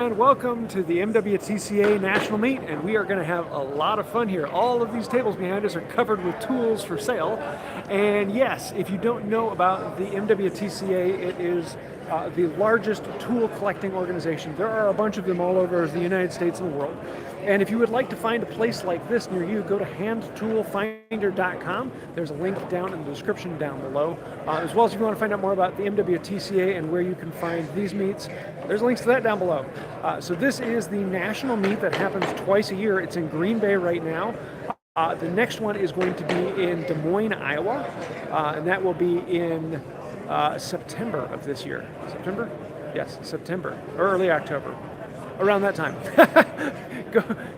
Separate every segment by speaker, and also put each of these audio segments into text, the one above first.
Speaker 1: And welcome to the MWTCA National Meet, and we are going to have a lot of fun here. All of these tables behind us are covered with tools for sale, and yes, if you don't know about the MWTCA, it is the largest tool collecting organization. There are a bunch of them all over the United States and the world. And if you would like to find a place like this near you, go to handtoolfinder.com. There's a link down in the description down below. As well as if you want to find out more about the MWTCA and where you can find these meets, there's links to that down below. So this is the national meet that happens twice a year. It's in Green Bay right now. The next one is going to be in Des Moines, Iowa, and that will be in September of this year. September? Yes, September, or early October. Around that time.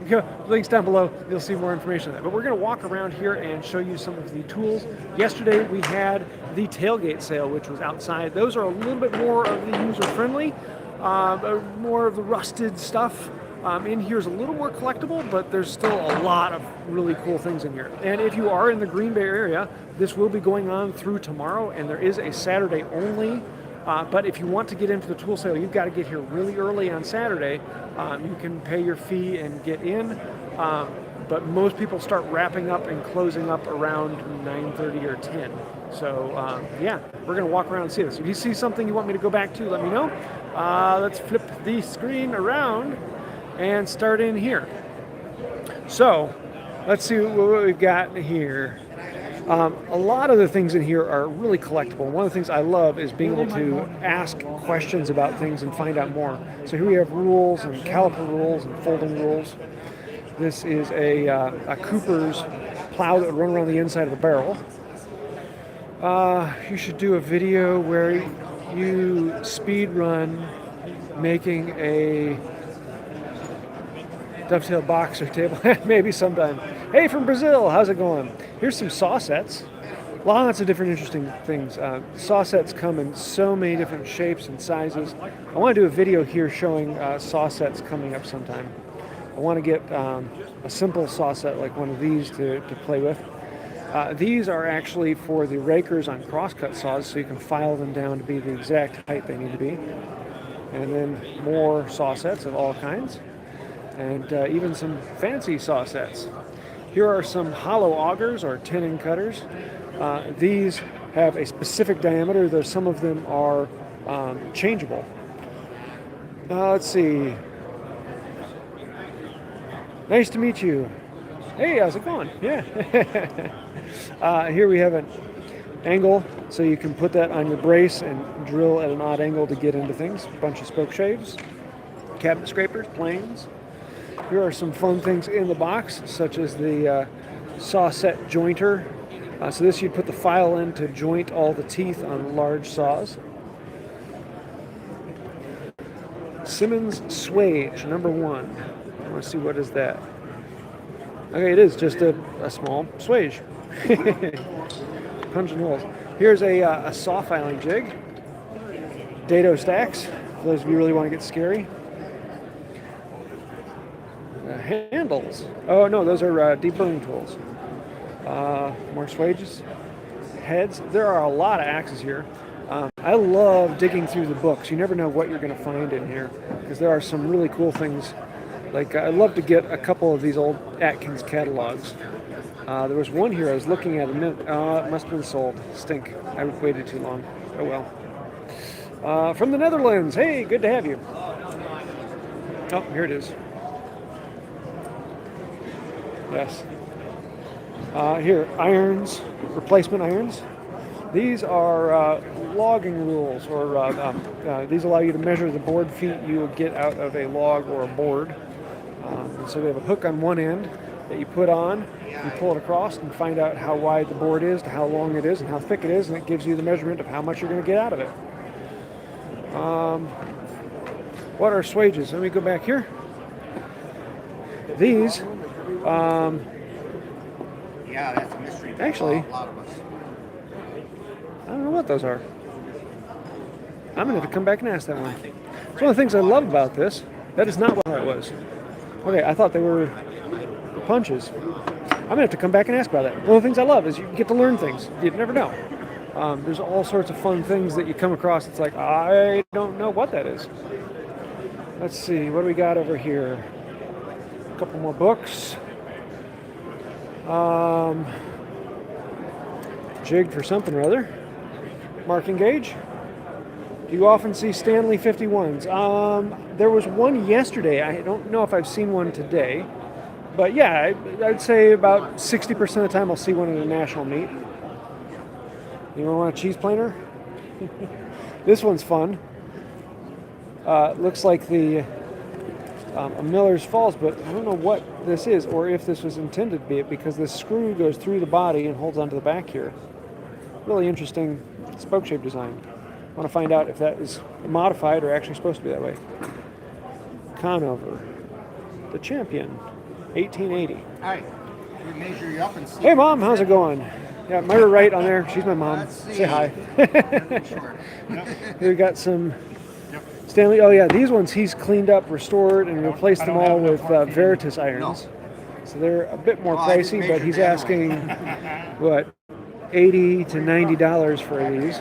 Speaker 1: go, links down below, you'll see more information on that. But we're going to walk around here and show you some of the tools. Yesterday we had the tailgate sale, which was outside. Those are a little bit more of the user-friendly, more of the rusted stuff. In here is a little more collectible, but there's still a lot of really cool things in here. And if you are in the Green Bay area, this will be going on through tomorrow, and there is a Saturday only. But if you want to get into the tool sale, you've got to get here really early on Saturday. You can pay your fee and get in, but most people start wrapping up and closing up around 9:30 or 10. So yeah, we're going to walk around and see this. If you see something you want me to go back to, let me know. Let's flip the screen around and start in here. So let's see what we've got here. A lot of the things in here are really collectible. One of the things I love is being able to ask questions about things and find out more. So here we have rules and caliper rules and folding rules. This is a Cooper's plow that would run around the inside of a barrel. You should do a video where you speed run making a dovetail box or table, maybe sometime. Hey, from Brazil, how's it going? Here's some saw sets. Lots of different interesting things. Saw sets come in so many different shapes and sizes. I want to do a video here showing saw sets coming up sometime. I want to get a simple saw set like one of these to play with. These are actually for the rakers on crosscut saws, so you can file them down to be the exact height they need to be. And then more saw sets of all kinds. And even some fancy saw sets. Here are some hollow augers or tenon cutters. These have a specific diameter, though some of them are changeable. Let's see. Nice to meet you. Hey, how's it going? Yeah. Here we have an angle, so you can put that on your brace and drill at an odd angle to get into things. A bunch of spoke shaves, cabinet scrapers, planes. Here are some fun things in the box, such as the saw set jointer. So this you'd put the file in to joint all the teeth on large saws. Simmons Swage, number 1. I want to see, what is that? Okay, it is just a small swage. Punching holes. Here's a saw filing jig. Dado stacks, for those of you who really want to get scary. Handles. Oh no, those are deburring tools. More swages. Heads. There are a lot of axes here. I love digging through the books. You never know what you're going to find in here, because there are some really cool things. Like, I'd love to get a couple of these old Atkins catalogs. There was one here I was looking at a minute. It must have been sold. Stink. I waited too long. Oh well. From the Netherlands. Hey, good to have you. Oh, here it is. Yes. Here, irons, replacement irons. These are logging rules, or these allow you to measure the board feet you will get out of a log or a board. So we have a hook on one end that you put on, you pull it across and find out how wide the board is, to how long it is, and how thick it is, and it gives you the measurement of how much you're going to get out of it. What are swages? Let me go back here. These
Speaker 2: yeah, that's a mystery.
Speaker 1: Actually,
Speaker 2: A lot of us.
Speaker 1: I don't know what those are. I'm going to have to come back and ask that one. It's one of the things I love about this. That is not what it was. Okay, I thought they were punches. I'm going to have to come back and ask about that. One of the things I love is you get to learn things. You never know. There's all sorts of fun things that you come across. It's like, I don't know what that is. Let's see, what do we got over here? A couple more books. Jigged for something or other. Marking gauge. Do you often see Stanley 51s? There was one yesterday. I don't know if I've seen one today. But yeah, I'd say about 60% of the time I'll see one at a national meet. Anyone want a cheese planer? This one's fun. Looks like the a Miller's Falls, but I don't know what this is or if this was intended to be it, because this screw goes through the body and holds onto the back here. Really interesting spoke shape design. I want to find out if that is modified or actually supposed to be that way. Conover, the champion, 1880.
Speaker 2: Hi. We measure you up and see.
Speaker 1: Hey Mom, how's it going? Yeah, Myra Wright on there. She's my mom.
Speaker 2: Let's see.
Speaker 1: Say hi. Here we got some Stanley. Oh yeah, these ones he's cleaned up, restored, and replaced them all with Veritas irons. So they're a bit more pricey, but he's asking what, $80 to $90 for these.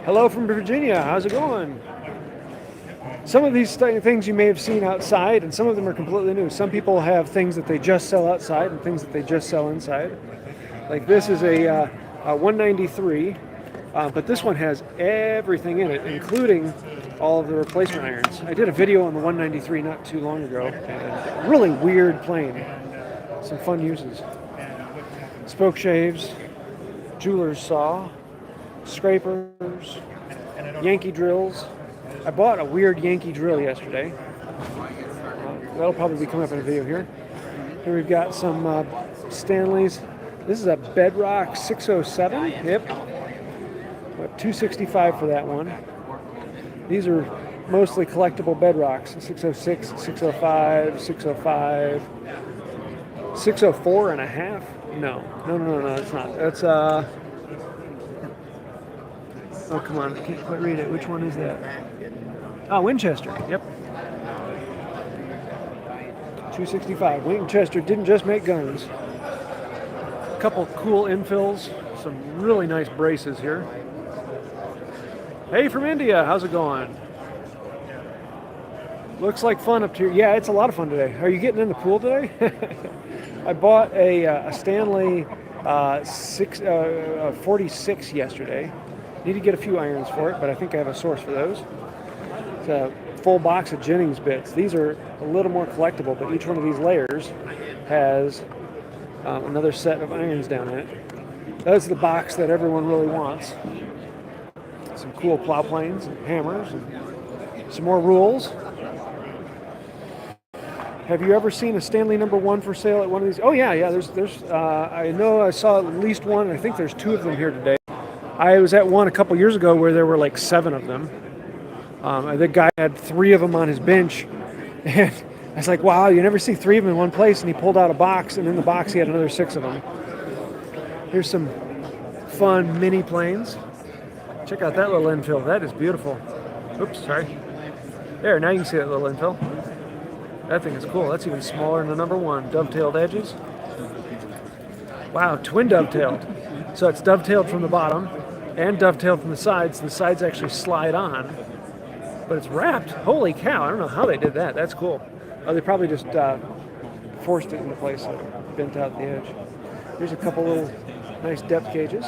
Speaker 1: Hello from Virginia. How's it going? Some of these things you may have seen outside, and some of them are completely new. Some people have things that they just sell outside and things that they just sell inside. Like this is a 193, but this one has everything in it, including all of the replacement irons. I did a video on the 193 not too long ago, and really weird plane. Some fun uses. Spoke shaves, jeweler's saw, scrapers, Yankee drills. I bought a weird Yankee drill yesterday. That'll probably be coming up in a video here. Here we've got some Stanleys. This is a Bedrock 607. Yep. What, $265 for that one. These are mostly collectible Bedrocks. 606, 605, 605, 604 and a half. No, it's not. That's oh, come on, I can't quite read it. Which one is that? Oh, Winchester. Yep. 265. Winchester didn't just make guns. A couple cool infills. Some really nice braces here. Hey, from India. How's it going? Looks like fun up here. Yeah, it's a lot of fun today. Are you getting in the pool today? I bought a Stanley 46 yesterday. Need to get a few irons for it, but I think I have a source for those. It's a full box of Jennings bits. These are a little more collectible, but each one of these layers has another set of irons down in it. That's the box that everyone really wants. Some cool plow planes and hammers and some more rules. Have you ever seen a Stanley #1 for sale at one of these? Oh yeah. There's. I know I saw at least one. I think there's 2 of them here today. I was at one a couple years ago where there were like 7 of them. The guy had 3 of them on his bench, and I was like, "Wow, you never see 3 of them in one place." And he pulled out a box, and in the box he had another 6 of them. Here's some fun mini planes. Check out that little infill. That is beautiful. Oops, sorry. There, now you can see that little infill. That thing is cool. That's even smaller than the #1. Dovetailed edges. Wow, twin dovetailed. So it's dovetailed from the bottom and dovetailed from the sides. The sides actually slide on, but it's wrapped. Holy cow, I don't know how they did that. That's cool. Oh, they probably just forced it into place, so it bent out the edge. Here's a couple little nice depth gauges.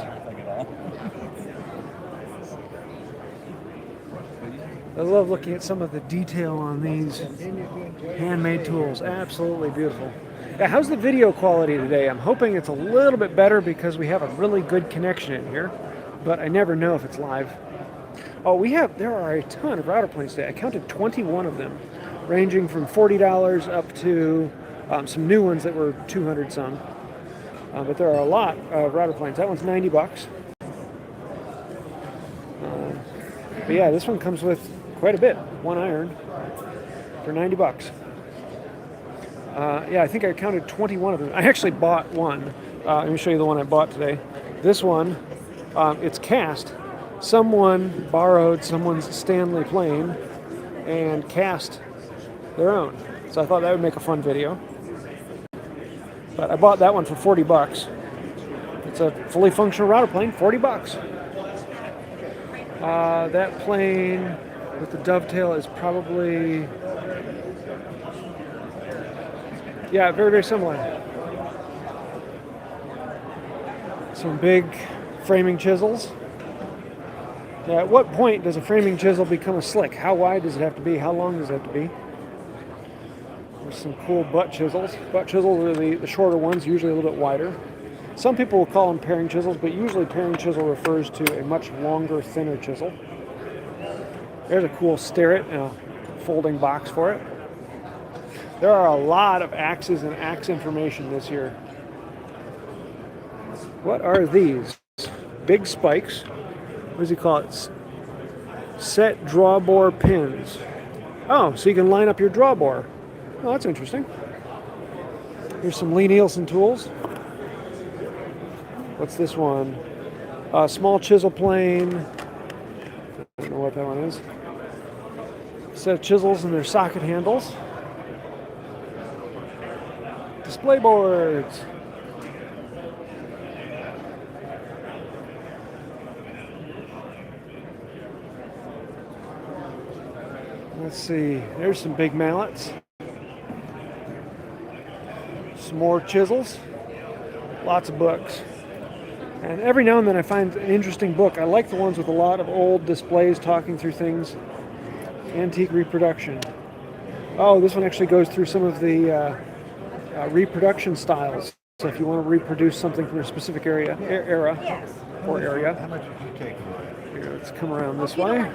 Speaker 1: I love looking at some of the detail on these handmade tools. Absolutely beautiful. Yeah, how's the video quality today? I'm hoping it's a little bit better because we have a really good connection in here, but I never know if it's live. Oh, there are a ton of router planes today. I counted 21 of them, ranging from $40 up to some new ones that were 200 some. But there are a lot of router planes. That one's $90. But yeah, this one comes with quite a bit. 1 iron for $90. Yeah, I think I counted 21 of them. I actually bought one. Let me show you the one I bought today. This one, it's cast. Someone borrowed someone's Stanley plane and cast their own. So I thought that would make a fun video. But I bought that one for $40. It's a fully functional router plane, $40. That plane with the dovetail is probably, yeah, very, very similar. Some big framing chisels. Now, at what point does a framing chisel become a slick? How wide does it have to be? How long does it have to be? There's some cool butt chisels. Butt chisels are the shorter ones, usually a little bit wider. Some people will call them paring chisels, but usually paring chisel refers to a much longer, thinner chisel. There's a cool Starrett and a folding box for it. There are a lot of axes and axe information this year. What are these? Big spikes. What does he call it? Set draw bore pins. Oh, so you can line up your draw bore. Oh, that's interesting. Here's some Lee Nielsen tools. What's this one? Small chisel plane. I don't know what that one is. Set of chisels and their socket handles. Display boards. Let's see, there's some big mallets. Some more chisels. Lots of books. And every now and then I find an interesting book. I like the ones with a lot of old displays talking through things. Antique reproduction. Oh, this one actually goes through some of the reproduction styles. So if you want to reproduce something from a specific era or area.
Speaker 2: How much did you take away?
Speaker 1: Here, let's come around this way.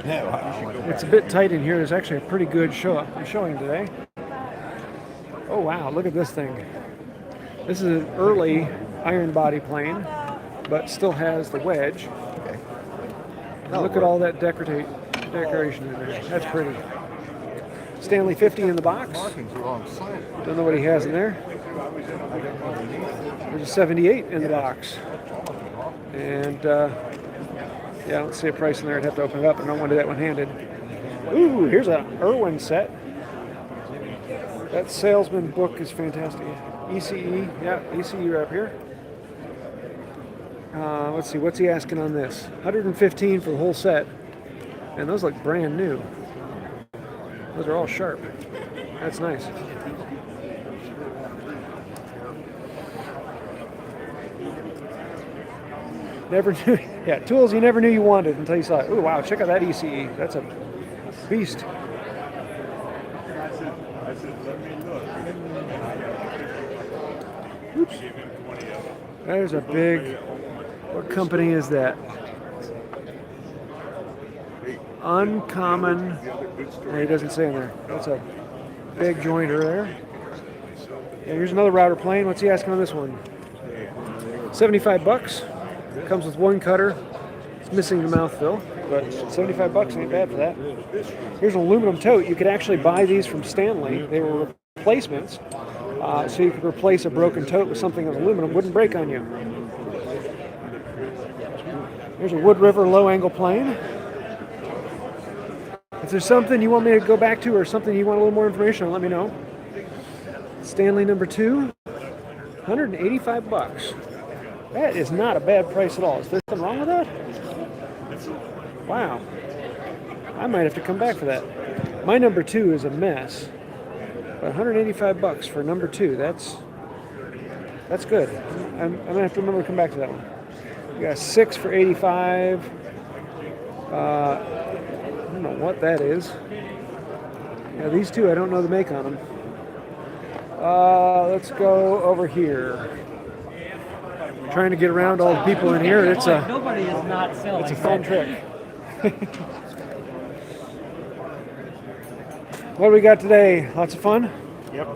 Speaker 2: Yeah, wow.
Speaker 1: It's a bit tight in here. There's actually a pretty good showing today. Oh wow, look at this thing. This is an early iron body plane, but still has the wedge.
Speaker 2: Okay.
Speaker 1: And look at all that decoration in there. That's pretty. Stanley 50 in the box.
Speaker 2: Marking's wrong side.
Speaker 1: Don't know what he has in there. There's a 78 in the box. And yeah, I don't see a price in there. I'd have to open it up. I don't want to do that one-handed. Ooh, here's a Irwin set. That salesman book is fantastic. ECE, yeah, ECE right up here. Let's see, what's he asking on this? 115 for the whole set. And those look brand new. Those are all sharp. That's nice. Never knew, yeah, tools you never knew you wanted until you saw it. Oh wow, check out that ECE. That's a beast. Oops. There's a big, what company is that? Uncommon, he doesn't say in there. That's a big jointer there. Yeah, here's another router plane. What's he asking on this one? 75 bucks. Comes with one cutter. It's missing the mouthfill, but 75 bucks ain't bad for that. Here's an aluminum tote. You could actually buy these from Stanley. They were replacements, so you could replace a broken tote with something of aluminum. Wouldn't break on you. There's a Wood River low-angle plane. If there's something you want me to go back to or something you want a little more information on, let me know. Stanley number 2, 185 bucks. That is not a bad price at all. Is there something wrong with that? Wow. I might have to come back for that. My number 2 is a mess. But 185 bucks for number 2. That's good. I'm gonna have to remember to come back to that one. We got 6 for 85. I don't know what that is. Yeah, these two I don't know the make on them. Let's go over here. Trying to get around all the people in here. It's a
Speaker 3: nobody is not selling.
Speaker 1: It's a fun trick. What do we got today? Lots of fun?
Speaker 2: Yep.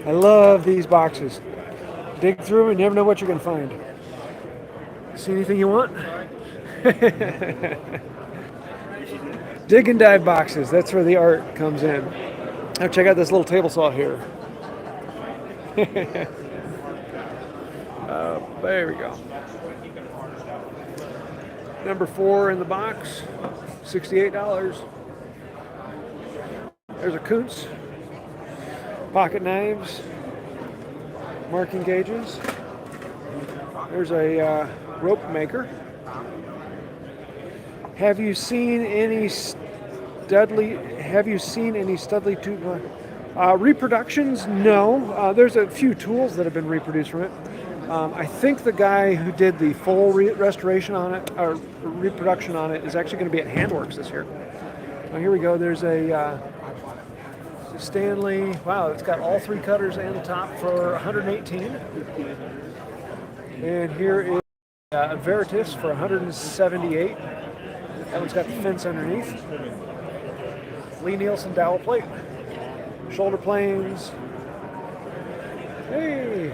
Speaker 1: I love these boxes. Dig through them and you never know what you're going to find. See anything you want? Dig and dive boxes. That's where the art comes in. Now check out this little table saw here. There we go. Number 4 in the box, $68. There's a Kuntz. Pocket knives, marking gauges. There's a rope maker. Have you seen any Studley tube reproductions? No. There's a few tools that have been reproduced from it. I think the guy who did the full restoration on it, or reproduction on it, is actually going to be at Handworks this year. Here we go. There's a Stanley. Wow, it's got all three cutters and the top for 118. And here is a Veritas for 178. That one's got the fence underneath. Lee Nielsen dowel plate. Shoulder planes. Hey!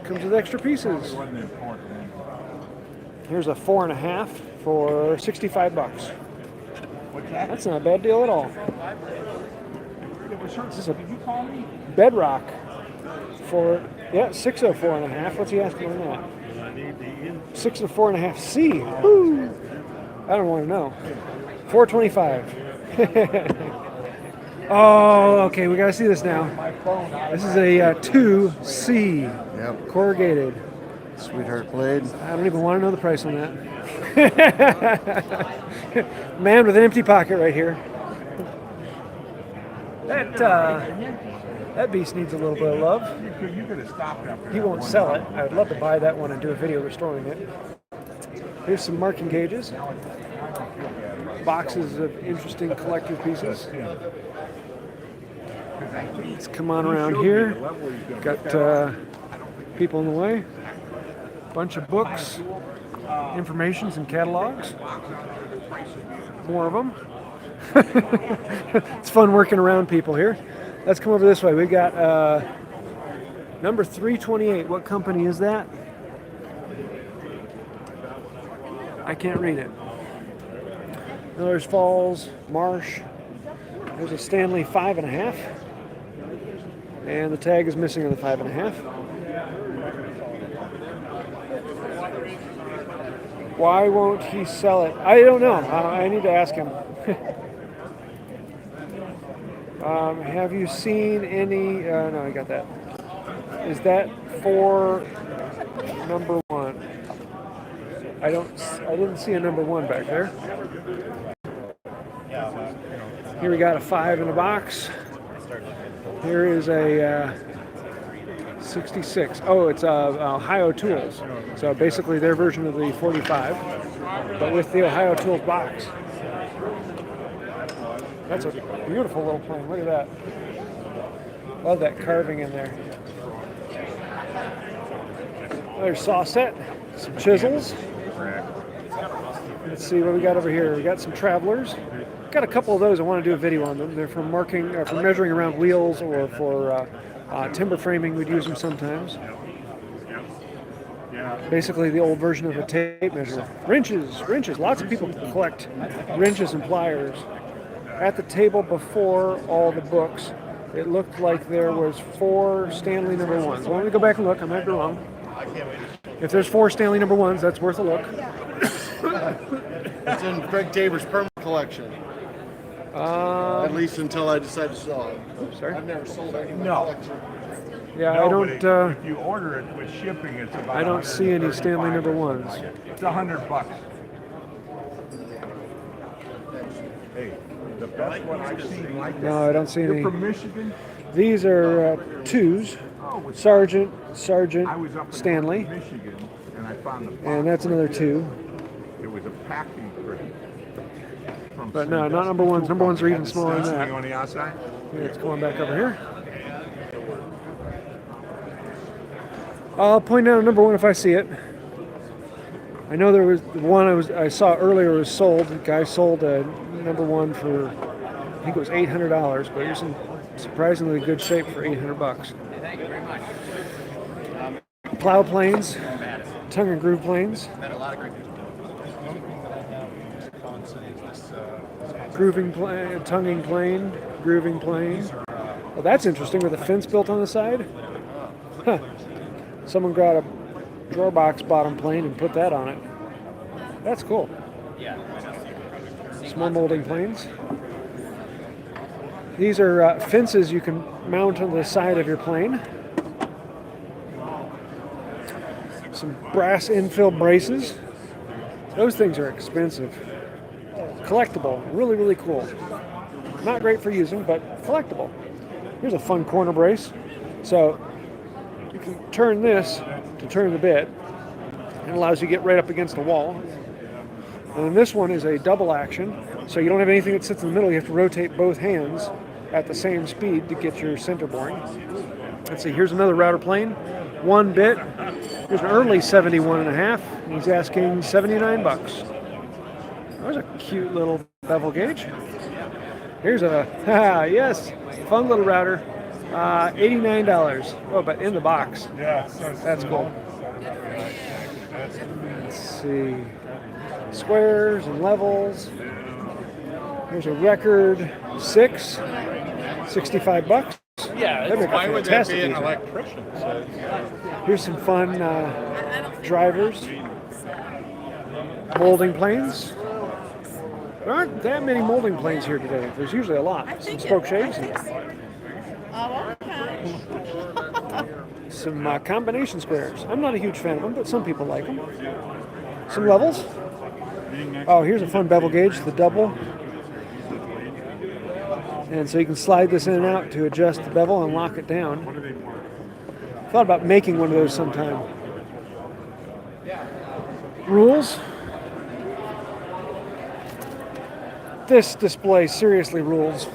Speaker 1: Comes with extra pieces. Here's a 4.5 for 65 bucks. That's not a bad deal at all. This is a bedrock for 6 of 4.5. What's he asking on that? 6 of 4.5 C. Woo! I don't want to know. 425. Oh, okay. We gotta see this now. This is a 2C.
Speaker 2: Yep.
Speaker 1: Corrugated.
Speaker 2: Sweetheart blade.
Speaker 1: I don't even want to know the price on that. Man with an empty pocket right here. That beast needs a little bit of love. He won't sell it. I would love to buy that one and do a video restoring it. Here's some marking gauges. Boxes of interesting collector pieces. Let's come on around here. Got people in the way. Bunch of books, informations, and catalogs. More of them. It's fun working around people here. Let's come over this way. We got number 328. What company is that? I can't read it. Miller's Falls, Marsh. There's a Stanley 5.5. And the tag is missing on the 5.5. Why won't he sell it? I don't know. I need to ask him. Have you seen any? No, I got that. Is that for number 1? I didn't see a number 1 back there. Here we got a 5 in a box. Here is a 66. Oh, it's Ohio Tools. So basically their version of the 45, but with the Ohio Tools box. That's a beautiful little plane. Look at that. Love that carving in there. There's saw set, some chisels. Let's see what we got over here. We got some Travelers. Got a couple of those. I want to do a video on them. They're for for measuring around wheels or for timber framing. We'd use them sometimes. Basically the old version of a tape measure. Wrenches. Lots of people collect wrenches and pliers. At the table before all the books, it looked like there was 4 Stanley number 1s. Well, let me go back and look. I might be wrong. If there's 4 Stanley number 1s, that's worth a look.
Speaker 2: It's in Craig Tabor's permanent collection. At least until I decide to sell it.
Speaker 1: Oops, sorry.
Speaker 2: I've never sold it.
Speaker 3: No.
Speaker 1: Yeah,
Speaker 3: No,
Speaker 1: I
Speaker 3: but
Speaker 1: don't.
Speaker 3: if you order it with shipping, it's about.
Speaker 1: I don't see any Stanley number 1s.
Speaker 3: It's $100. Hey, the best one I've seen like that.
Speaker 1: No, I don't see any.
Speaker 3: You're from Michigan?
Speaker 1: These are 2s. Sergeant
Speaker 3: I was up in
Speaker 1: Stanley,
Speaker 3: Michigan, and I found the.
Speaker 1: and that's another 2.
Speaker 3: It was a packing crate.
Speaker 1: But no, not number 1s. Number 1s are even smaller than
Speaker 3: Stencilling
Speaker 1: that.
Speaker 3: on the outside?
Speaker 1: Yeah, it's going back over here. I'll point out a number 1 if I see it. I know there was the one I saw earlier was sold. The guy sold a number 1 for, I think it was $800, but it was in surprisingly good shape for $800. Plow planes, tongue and groove planes. Tonguing plane, grooving plane. Well, that's interesting with a fence built on the side. Huh. Someone got a drawer box bottom plane and put that on it. That's cool. Small molding planes. These are fences you can mount on the side of your plane. Some brass infill braces. Those things are expensive. Collectible, really, really cool. Not great for using, but collectible. Here's a fun corner brace. So you can turn this to turn the bit. It allows you to get right up against the wall. And then this one is a double action. So you don't have anything that sits in the middle. You have to rotate both hands at the same speed to get your center boring. Let's see, here's another router plane. 1 bit. Here's an early 71.5. He's asking 79 bucks. There's a cute little bevel gauge. Here's a, yes, fun little router. $89. Oh, but in the box.
Speaker 3: Yeah,
Speaker 1: That's cool. Let's see. Squares and levels. Here's a record 6. 65 bucks.
Speaker 4: Yeah,
Speaker 1: That'd make a
Speaker 4: why would that
Speaker 1: fantastic
Speaker 4: be an
Speaker 1: user.
Speaker 4: electrician? So,
Speaker 1: Here's some fun drivers. Molding planes. There aren't that many molding planes here today. There's usually a lot. Some spoke shaves. Some combination squares. I'm not a huge fan of them, but some people like them. Some levels. Oh, here's a fun bevel gauge, the double. And so you can slide this in and out to adjust the bevel and lock it down. Thought about making one of those sometime. Rules. This display seriously rules.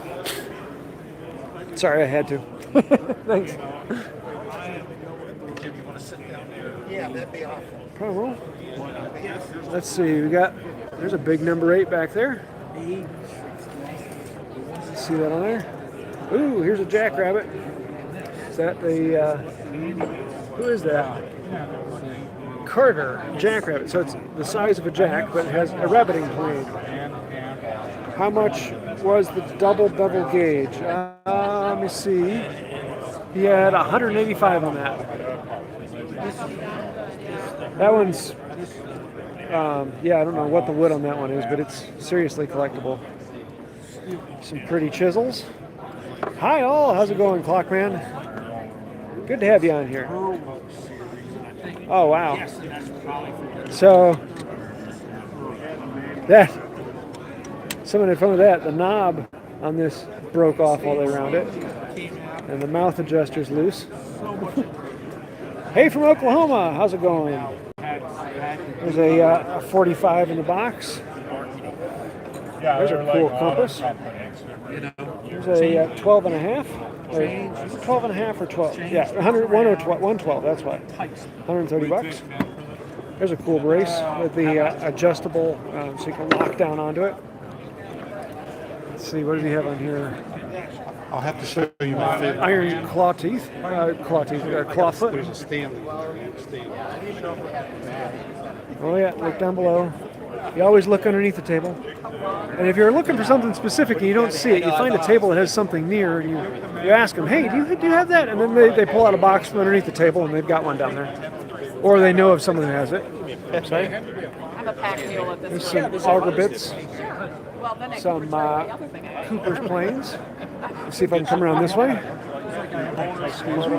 Speaker 1: Sorry, I had to. Thanks.
Speaker 5: Yeah, that'd be awesome.
Speaker 1: Well, let's see. There's a big number 8 back there. See that on there? Ooh, here's a jackrabbit. Is that who is that? Carter jackrabbit. So it's the size of a jack, but it has a rabbiting plane. How much was the double bevel gauge? Let me see. He had 185 on that. That one's, yeah, I don't know what the wood on that one is, but it's seriously collectible. Some pretty chisels. Hi all, how's it going, Clockman? Good to have you on here. Oh wow. So someone had fun with that. The knob on this broke off all the way around it, and the mouth adjuster's loose. Hey from Oklahoma, how's it going? There's a 45 in the box. There's a cool compass. There's a 12 and a half. Is it 12 and a half or 12? Yeah, 112, that's why. 130 bucks. There's a cool brace with the adjustable, so you can lock down onto it. Let's see, what does he have on here?
Speaker 4: I'll have to show you my favorite.
Speaker 1: Iron claw teeth, claw foot.
Speaker 4: There's a Stanley.
Speaker 1: Oh yeah, look down below. You always look underneath the table. And if you're looking for something specific and you don't see it, you find a table that has something near, and you ask them, hey, do you have that? And then they pull out a box from underneath the table, and they've got one down there. Or they know of someone who has it. Sorry?
Speaker 6: I'm a pack mule at this
Speaker 1: There's some auger bits,
Speaker 6: Well, then it
Speaker 1: some
Speaker 6: covers the other thing I
Speaker 1: Cooper's planes. Let's see if I can come around this way. Excuse me.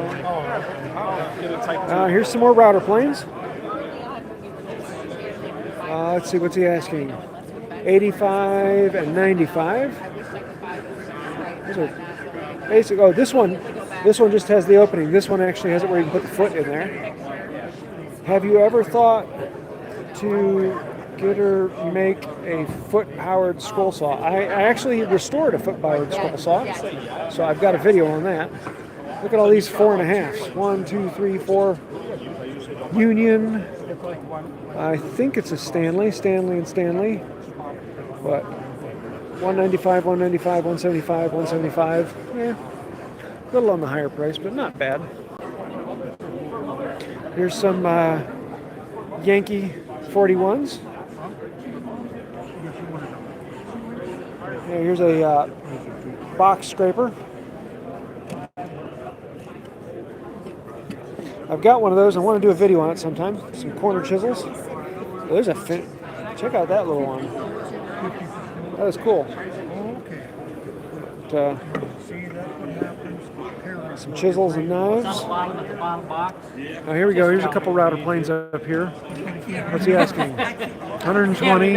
Speaker 1: Here's some more router planes. Let's see, what's he asking? 85 and 95. These are basic. Oh, this one just has the opening. This one actually has it where you can put the foot in there. Have you ever thought to get or make a foot-powered scroll saw? I actually restored a foot-powered scroll saw, so I've got a video on that. Look at all these 4.5s. 1, 2, 3, 4. Union. I think it's a Stanley and Stanley. What? 195, 195, 175, 175. Yeah, a little on the higher price, but not bad. Here's some Yankee 41s. Yeah, here's a box scraper. I've got one of those. I want to do a video on it sometime. Some corner chisels. Oh, there's a fin. Check out that little one. That is cool. But, Some chisels and knives. Now here we go. Here's a couple router planes up here. What's he asking? 120,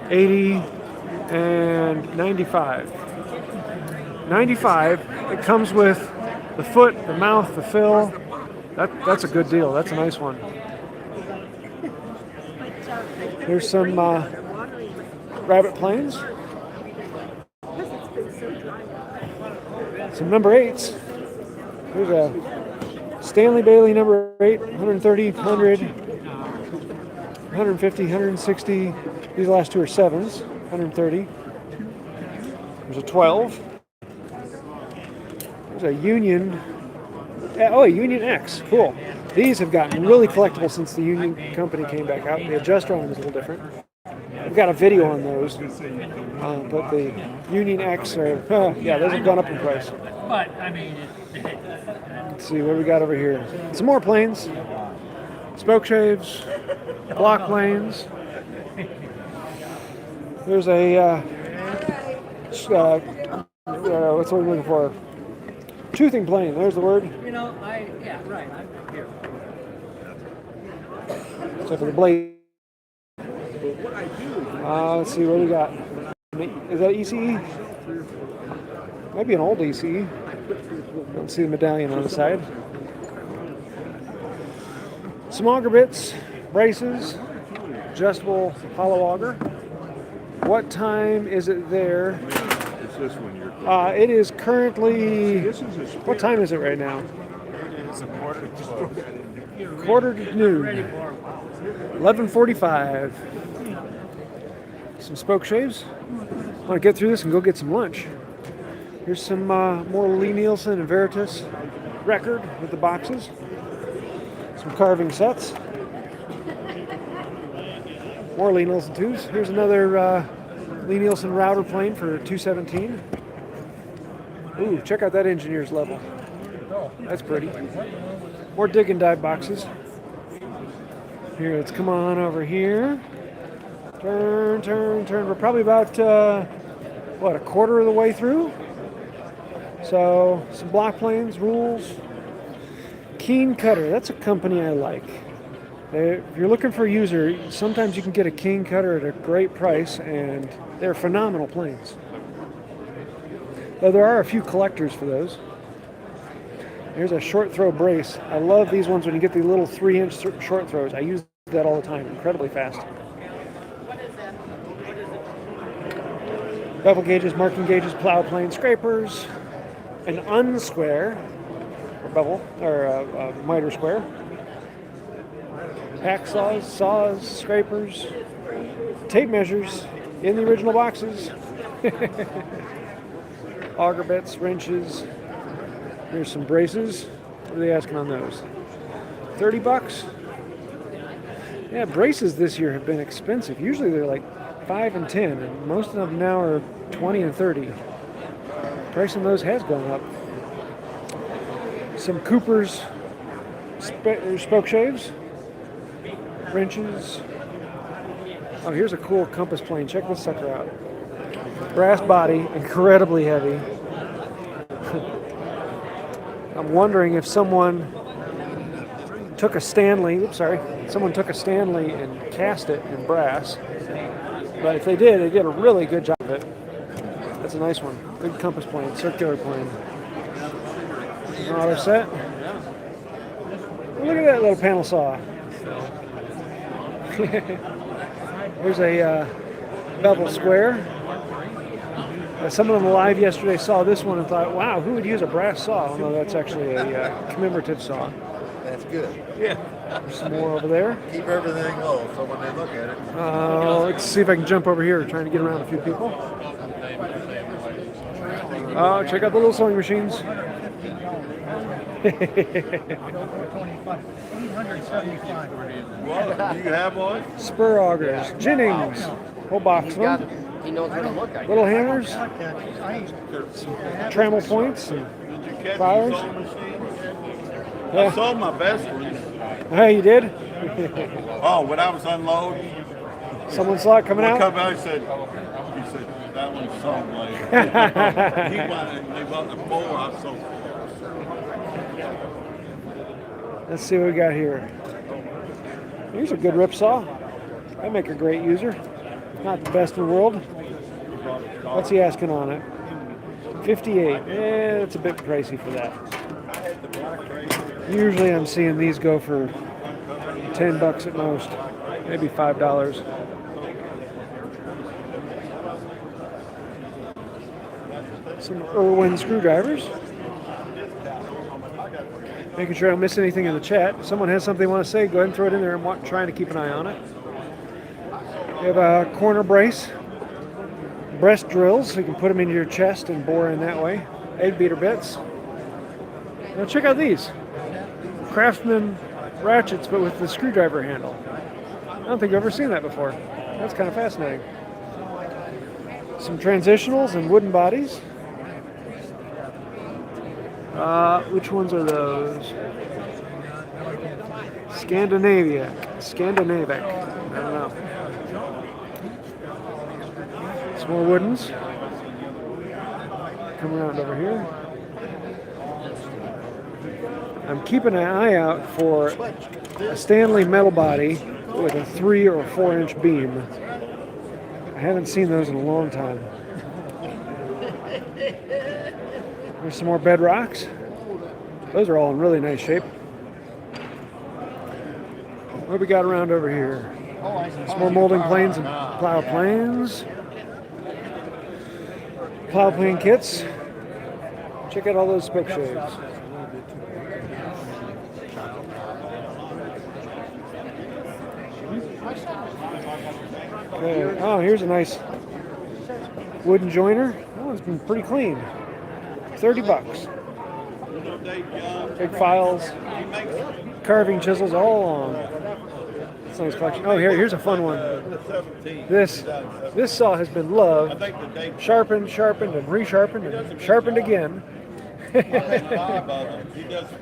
Speaker 1: 80, and 95. 95. It comes with the foot, the mouth, the fill. That's a good deal. That's a nice one. Here's some rabbit planes. Some number 8s. Here's a Stanley Bailey number 8, 130, 100, 150, 160. These last two are 7s, 130. There's a 12. There's a Union. Oh, a Union X. Cool. These have gotten really collectible since the Union company came back out. The adjuster on them is a little different. We've got a video on those. But the Union X are, yeah, those have gone up in price.
Speaker 7: But, I mean,
Speaker 1: Let's see what we got over here. Some more planes. Spoke shaves. Block planes. There's a, what's the word I'm looking for? Toothing plane. There's the word.
Speaker 7: yeah, right, I'm here.
Speaker 1: Except for the blade. Let's see what we got. Is that ECE? Might be an old ECE. Don't see the medallion on the side. Some auger bits, braces, adjustable hollow auger. What time is it there?
Speaker 3: It's this one you're.
Speaker 1: It is currently. What time is it right now?
Speaker 3: It's a quarter to 12.
Speaker 1: Quarter to noon. 11:45. Some spoke shaves. I want to get through this and go get some lunch. Here's some more Lee Nielsen and Veritas record with the boxes. Some carving sets. More Lee Nielsen 2s. Here's another Lee Nielsen router plane for 217. Ooh, check out that engineer's level. That's pretty. More dig and dive boxes. Here, let's come on over here. Turn, turn, turn. We're probably about, a quarter of the way through? So, some block planes, rules. Keen Cutter, that's a company I like. If you're looking for a user, sometimes you can get a Keen Cutter at a great price, and they're phenomenal planes. Though there are a few collectors for those. Here's a short throw brace. I love these ones when you get the little 3-inch short throws. I use that all the time, incredibly fast. Bevel gauges, marking gauges, plow plane, scrapers, an unsquare, or bevel, or miter square, hacksaws, saws, scrapers, tape measures in the original boxes, auger bits, wrenches. Here's some braces. What are they asking on those? $30? Yeah, braces this year have been expensive. Usually they're like 5 and 10, and most of them now are 20 and 30. Price on those has gone up. Some Cooper's spoke shaves, wrenches. Oh, here's a cool compass plane. Check this sucker out. Brass body, incredibly heavy. I'm wondering if someone took a Stanley, someone took a Stanley and cast it in brass. But if they did a really good job of it. That's a nice one. Big compass plane, circular plane. An auto set. Oh, look at that little panel saw. There's a bevel square. Someone on the live yesterday saw this one and thought, wow, who would use a brass saw? Oh, no, that's actually a commemorative saw.
Speaker 2: That's good.
Speaker 1: Yeah. There's some more over there.
Speaker 2: Keep everything low so when they look at it.
Speaker 1: Let's see if I can jump over here, trying to get around a few people. Oh, check out the little sewing machines.
Speaker 3: What? Do you have one?
Speaker 1: Spur augers, Jennings, whole box of them.
Speaker 5: He knows what to look at.
Speaker 1: Little hammers, trammel points, and
Speaker 3: Did you catch
Speaker 1: fires.
Speaker 3: the sewing machine? I
Speaker 1: Yeah.
Speaker 3: sold my best one.
Speaker 1: Hey, you did?
Speaker 3: Oh, when I was unloading,
Speaker 1: Someone saw it coming
Speaker 3: one
Speaker 1: out?
Speaker 3: come out and said, that one's sewn later. They want the four, I sold.
Speaker 1: Let's see what we got here. Here's a good rip saw. I make a great user. Not the best in the world. What's he asking on it? 58. Yeah, that's a bit pricey for that. Usually I'm seeing these go for 10 bucks at most. Maybe $5. Some Irwin screwdrivers. Making sure I don't miss anything in the chat. If someone has something they want to say, go ahead and throw it in there. I'm trying to keep an eye on it. We have a corner brace. Breast drills, so you can put them into your chest and bore in that way. Egg beater bits. Now check out these. Craftsman ratchets, but with the screwdriver handle. I don't think I've ever seen that before. That's kind of fascinating. Some transitionals and wooden bodies. Which ones are those? Scandinaviac. I don't know. Some more woodens. Come around over here. I'm keeping an eye out for a Stanley metal body with a 3 or 4 inch beam. I haven't seen those in a long time. There's some more bedrocks. Those are all in really nice shape. What do we got around over here? Some more molding planes and plow planes. Plow plane kits. Check out all those spoke shades. Okay. Oh, here's a nice wooden joiner. That one's been pretty clean. 30 bucks. Big files, carving chisels all along. That's a nice collection. Oh, here's a fun one. This saw has been loved, sharpened, and resharpened, and sharpened again.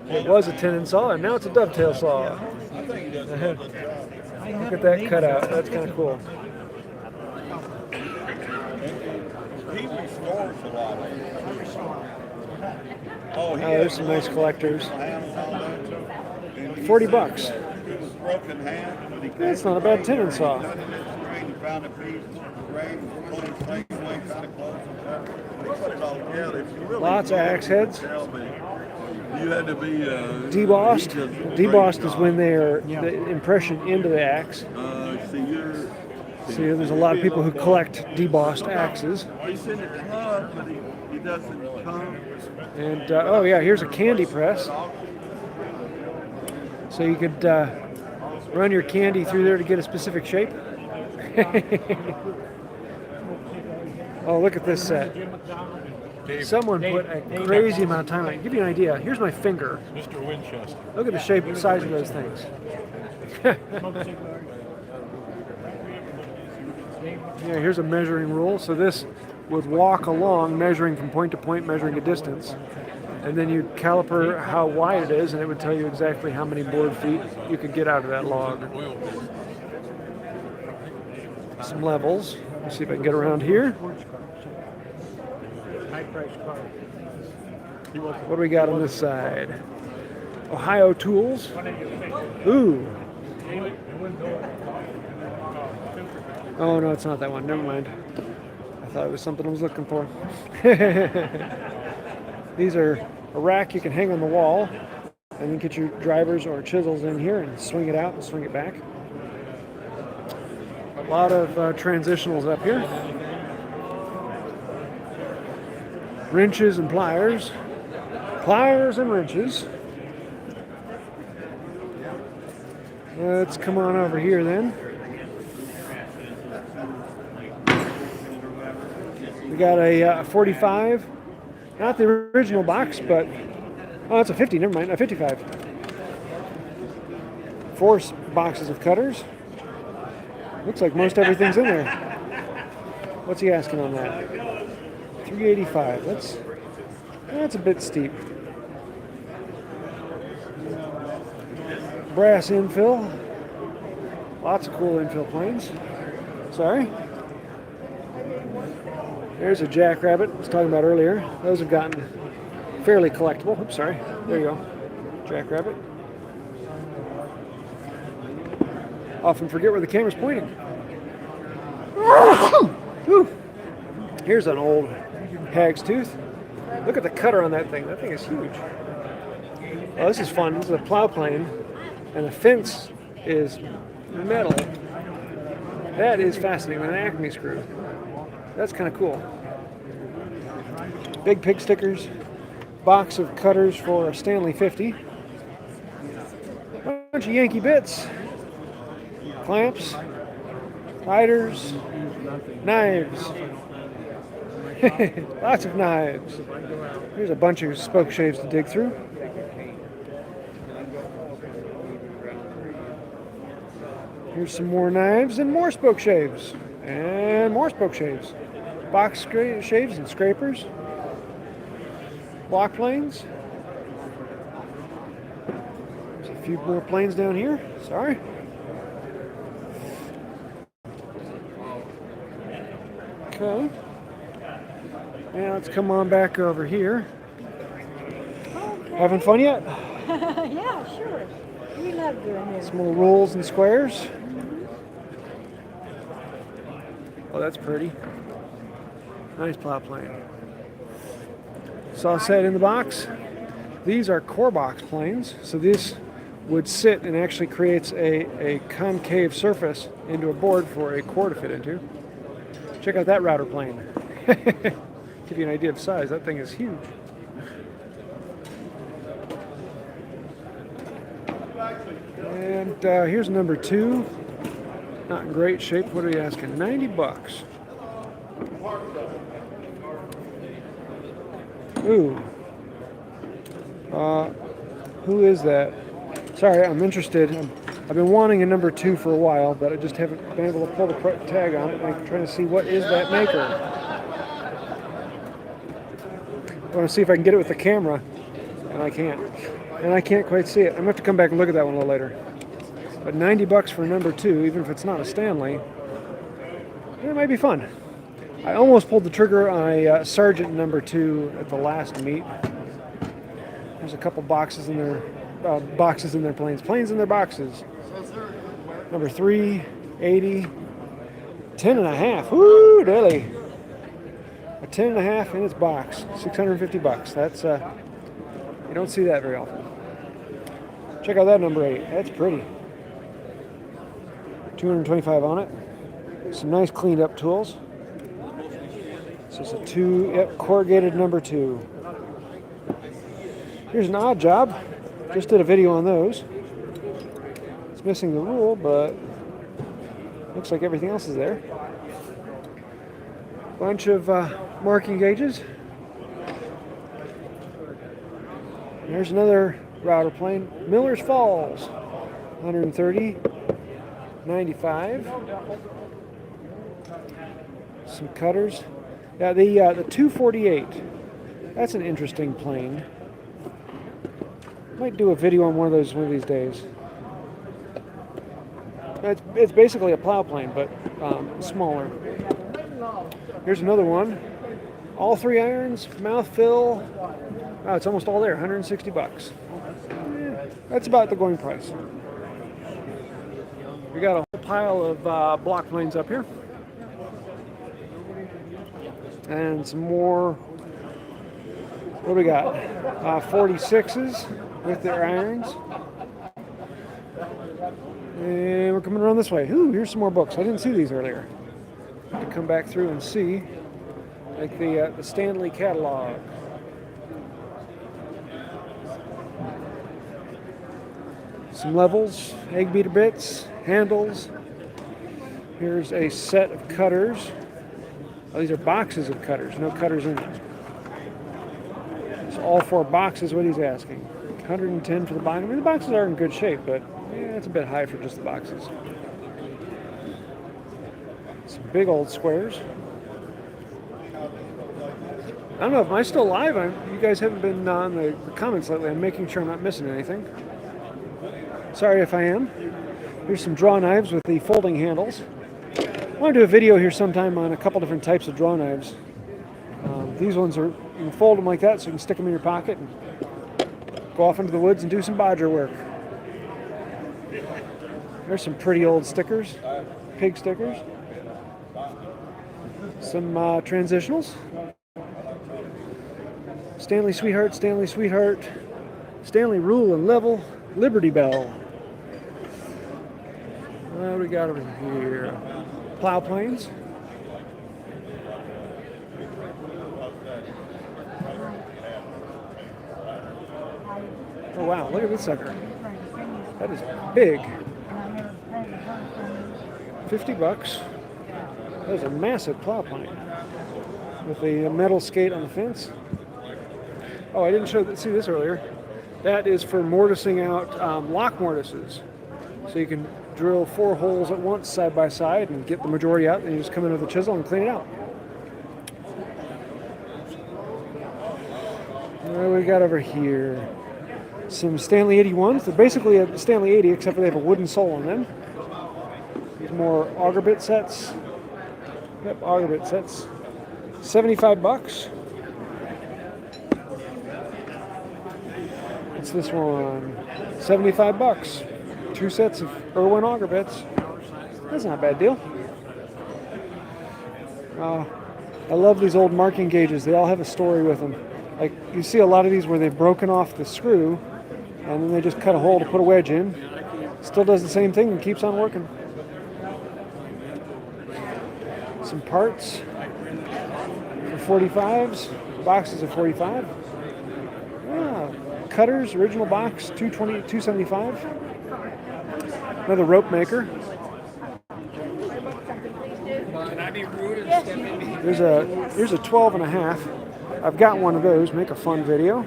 Speaker 1: It was a tenon saw, and now it's a dovetail saw. Look at that cutout. That's kind of cool.
Speaker 3: He restores a lot of it.
Speaker 1: Oh, there's some nice collectors. 40 bucks. That's not a bad tenon saw. Lots of axe heads. Debossed. Debossed is when they're the impression into the axe. See, there's a lot of people who collect debossed axes. And oh yeah, here's a candy press. So you could run your candy through there to get a specific shape. Oh, look at this set. Someone put a crazy amount of time on it. Give you an idea. Here's my finger.
Speaker 4: Mr. Winchester.
Speaker 1: Look at the shape and size of those things. Yeah, here's a measuring rule. So this would walk along, measuring from point to point, measuring a distance. And then you'd caliper how wide it is, and it would tell you exactly how many board feet you could get out of that log. Some levels. Let's see if I can get around here. What do we got on this side? Ohio Tools. Ooh. Oh, no, it's not that one. Never mind. I thought it was something I was looking for. These are a rack you can hang on the wall and then get your drivers or chisels in here and swing it out and swing it back. A lot of transitionals up here. Wrenches and pliers. Pliers and wrenches. Let's come on over here then. We got a 45. Not the original box, but oh, it's a 50. Never mind, a 55. 4 boxes of cutters. Looks like most everything's in there. What's he asking on that? 385. That's a bit steep. Brass infill. Lots of cool infill planes. Sorry. There's a jackrabbit I was talking about earlier. Those have gotten fairly collectible. Oops, sorry. There you go. Jackrabbit. Often forget where the camera's pointing. Whew. Here's an old hag's tooth. Look at the cutter on that thing. That thing is huge. Oh, this is fun. This is a plow plane, and the fence is metal. That is fascinating. With an Acme screw. That's kind of cool. Big pig stickers. Box of cutters for a Stanley 50. Bunch of Yankee bits. Clamps. Lighters. Knives. Lots of knives. Here's a bunch of spoke shaves to dig through. Here's some more knives and more spoke shaves. And more spoke shaves. Box shaves and scrapers. Block planes. There's a few more planes down here. Sorry. Okay. Now let's come on back over here.
Speaker 8: Okay.
Speaker 1: Having fun yet?
Speaker 8: Yeah, sure. We love doing this.
Speaker 1: Some more rules and squares. Oh, that's pretty. Nice plow plane. Saw set in the box. These are core box planes, so this would sit and actually creates a concave surface into a board for a core to fit into. Check out that router plane. Give you an idea of size. That thing is huge. And here's number 2. Not in great shape. What are you asking? 90 bucks. Ooh. Who is that? Sorry, I'm interested. I've been wanting a number 2 for a while, but I just haven't been able to pull the tag on it. I'm trying to see what is that maker. I want to see if I can get it with the camera, and I can't. And I can't quite see it. I'm going to have to come back and look at that one a little later. But 90 bucks for number 2, even if it's not a Stanley, it might be fun. I almost pulled the trigger on a Sergeant number 2 at the last meet. There's a couple boxes in their planes. Planes in their boxes. Number 3, 80, 10.5. Woo, daily. A 10.5 in its box. 650 bucks. That's you don't see that very often. Check out that number 8. That's pretty. 225 on it. Some nice cleaned up tools. This is a corrugated number 2. Here's an odd job. Just did a video on those. It's missing the rule, but looks like everything else is there. Bunch of marking gauges. There's another router plane. Miller's Falls. 130. 95. Some cutters. Yeah, the 248. That's an interesting plane. Might do a video on one of these days. It's basically a plow plane, but smaller. Here's another one. All 3 irons, mouth fill. Oh, it's almost all there. 160 bucks. That's about the going price. We got a whole pile of block planes up here. And some more. What do we got? 46s with their irons. And we're coming around this way. Ooh, here's some more books. I didn't see these earlier. To come back through and see. Like the Stanley catalog. Some levels, egg beater bits, handles. Here's a set of cutters. Oh, these are boxes of cutters, no cutters in them. It's all 4 boxes, what he's asking. 110 for the box. I mean, the boxes are in good shape, but yeah, it's a bit high for just the boxes. Some big old squares. I don't know, am I still live? You guys haven't been on the comments lately. I'm making sure I'm not missing anything. Sorry if I am. Here's some draw knives with the folding handles. I want to do a video here sometime on a couple different types of draw knives. These ones you can fold them like that so you can stick them in your pocket and go off into the woods and do some bodger work. There's some pretty old stickers, pig stickers. Some transitionals. Stanley Sweetheart, Stanley Sweetheart, Stanley Rule and Level, Liberty Bell. What do we got over here? Plow planes. Oh wow, look at this sucker. That is big. $50. That is a massive plow plane with a metal skate on the fence. Oh, I didn't see this earlier. That is for mortising out lock mortises. So you can drill 4 holes at once side by side and get the majority out, and you just come in with a chisel and clean it out. What do we got over here? Some Stanley 81s. They're basically a Stanley 80, except for they have a wooden sole on them. These more auger bit sets. Yep, auger bit sets. $75. What's this one? $75. 2 sets of Irwin auger bits. That's not a bad deal. I love these old marking gauges. They all have a story with them. Like, you see a lot of these where they've broken off the screw and then they just cut a hole to put a wedge in. Still does the same thing and keeps on working. Some parts for 45s, boxes of 45. Cutters, original box, $275. Another rope maker.
Speaker 7: Can I be rude and step in?
Speaker 1: Here's a 12 and a half. I've got one of those. Make a fun video.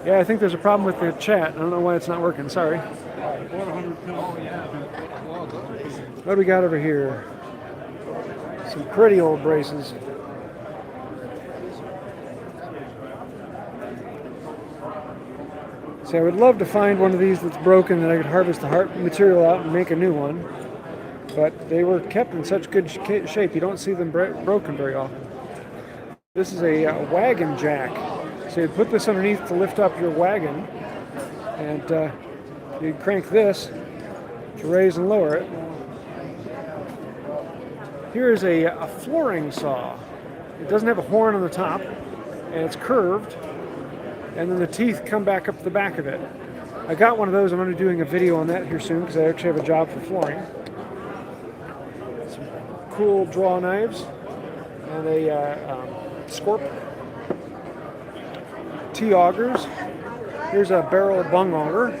Speaker 1: Yeah, I think there's a problem with the chat. I don't know why it's not working. Sorry. What do we got over here? Some pretty old braces. See, I would love to find one of these that's broken that I could harvest the material out and make a new one. But they were kept in such good shape, you don't see them broken very often. This is a wagon jack. So you put this underneath to lift up your wagon, and you crank this to raise and lower it. Here is a flooring saw. It doesn't have a horn on the top, and it's curved, and then the teeth come back up the back of it. I got one of those. I'm going to be doing a video on that here soon because I actually have a job for flooring. Some cool draw knives and a scorp. T-augers. Here's a barrel bung auger.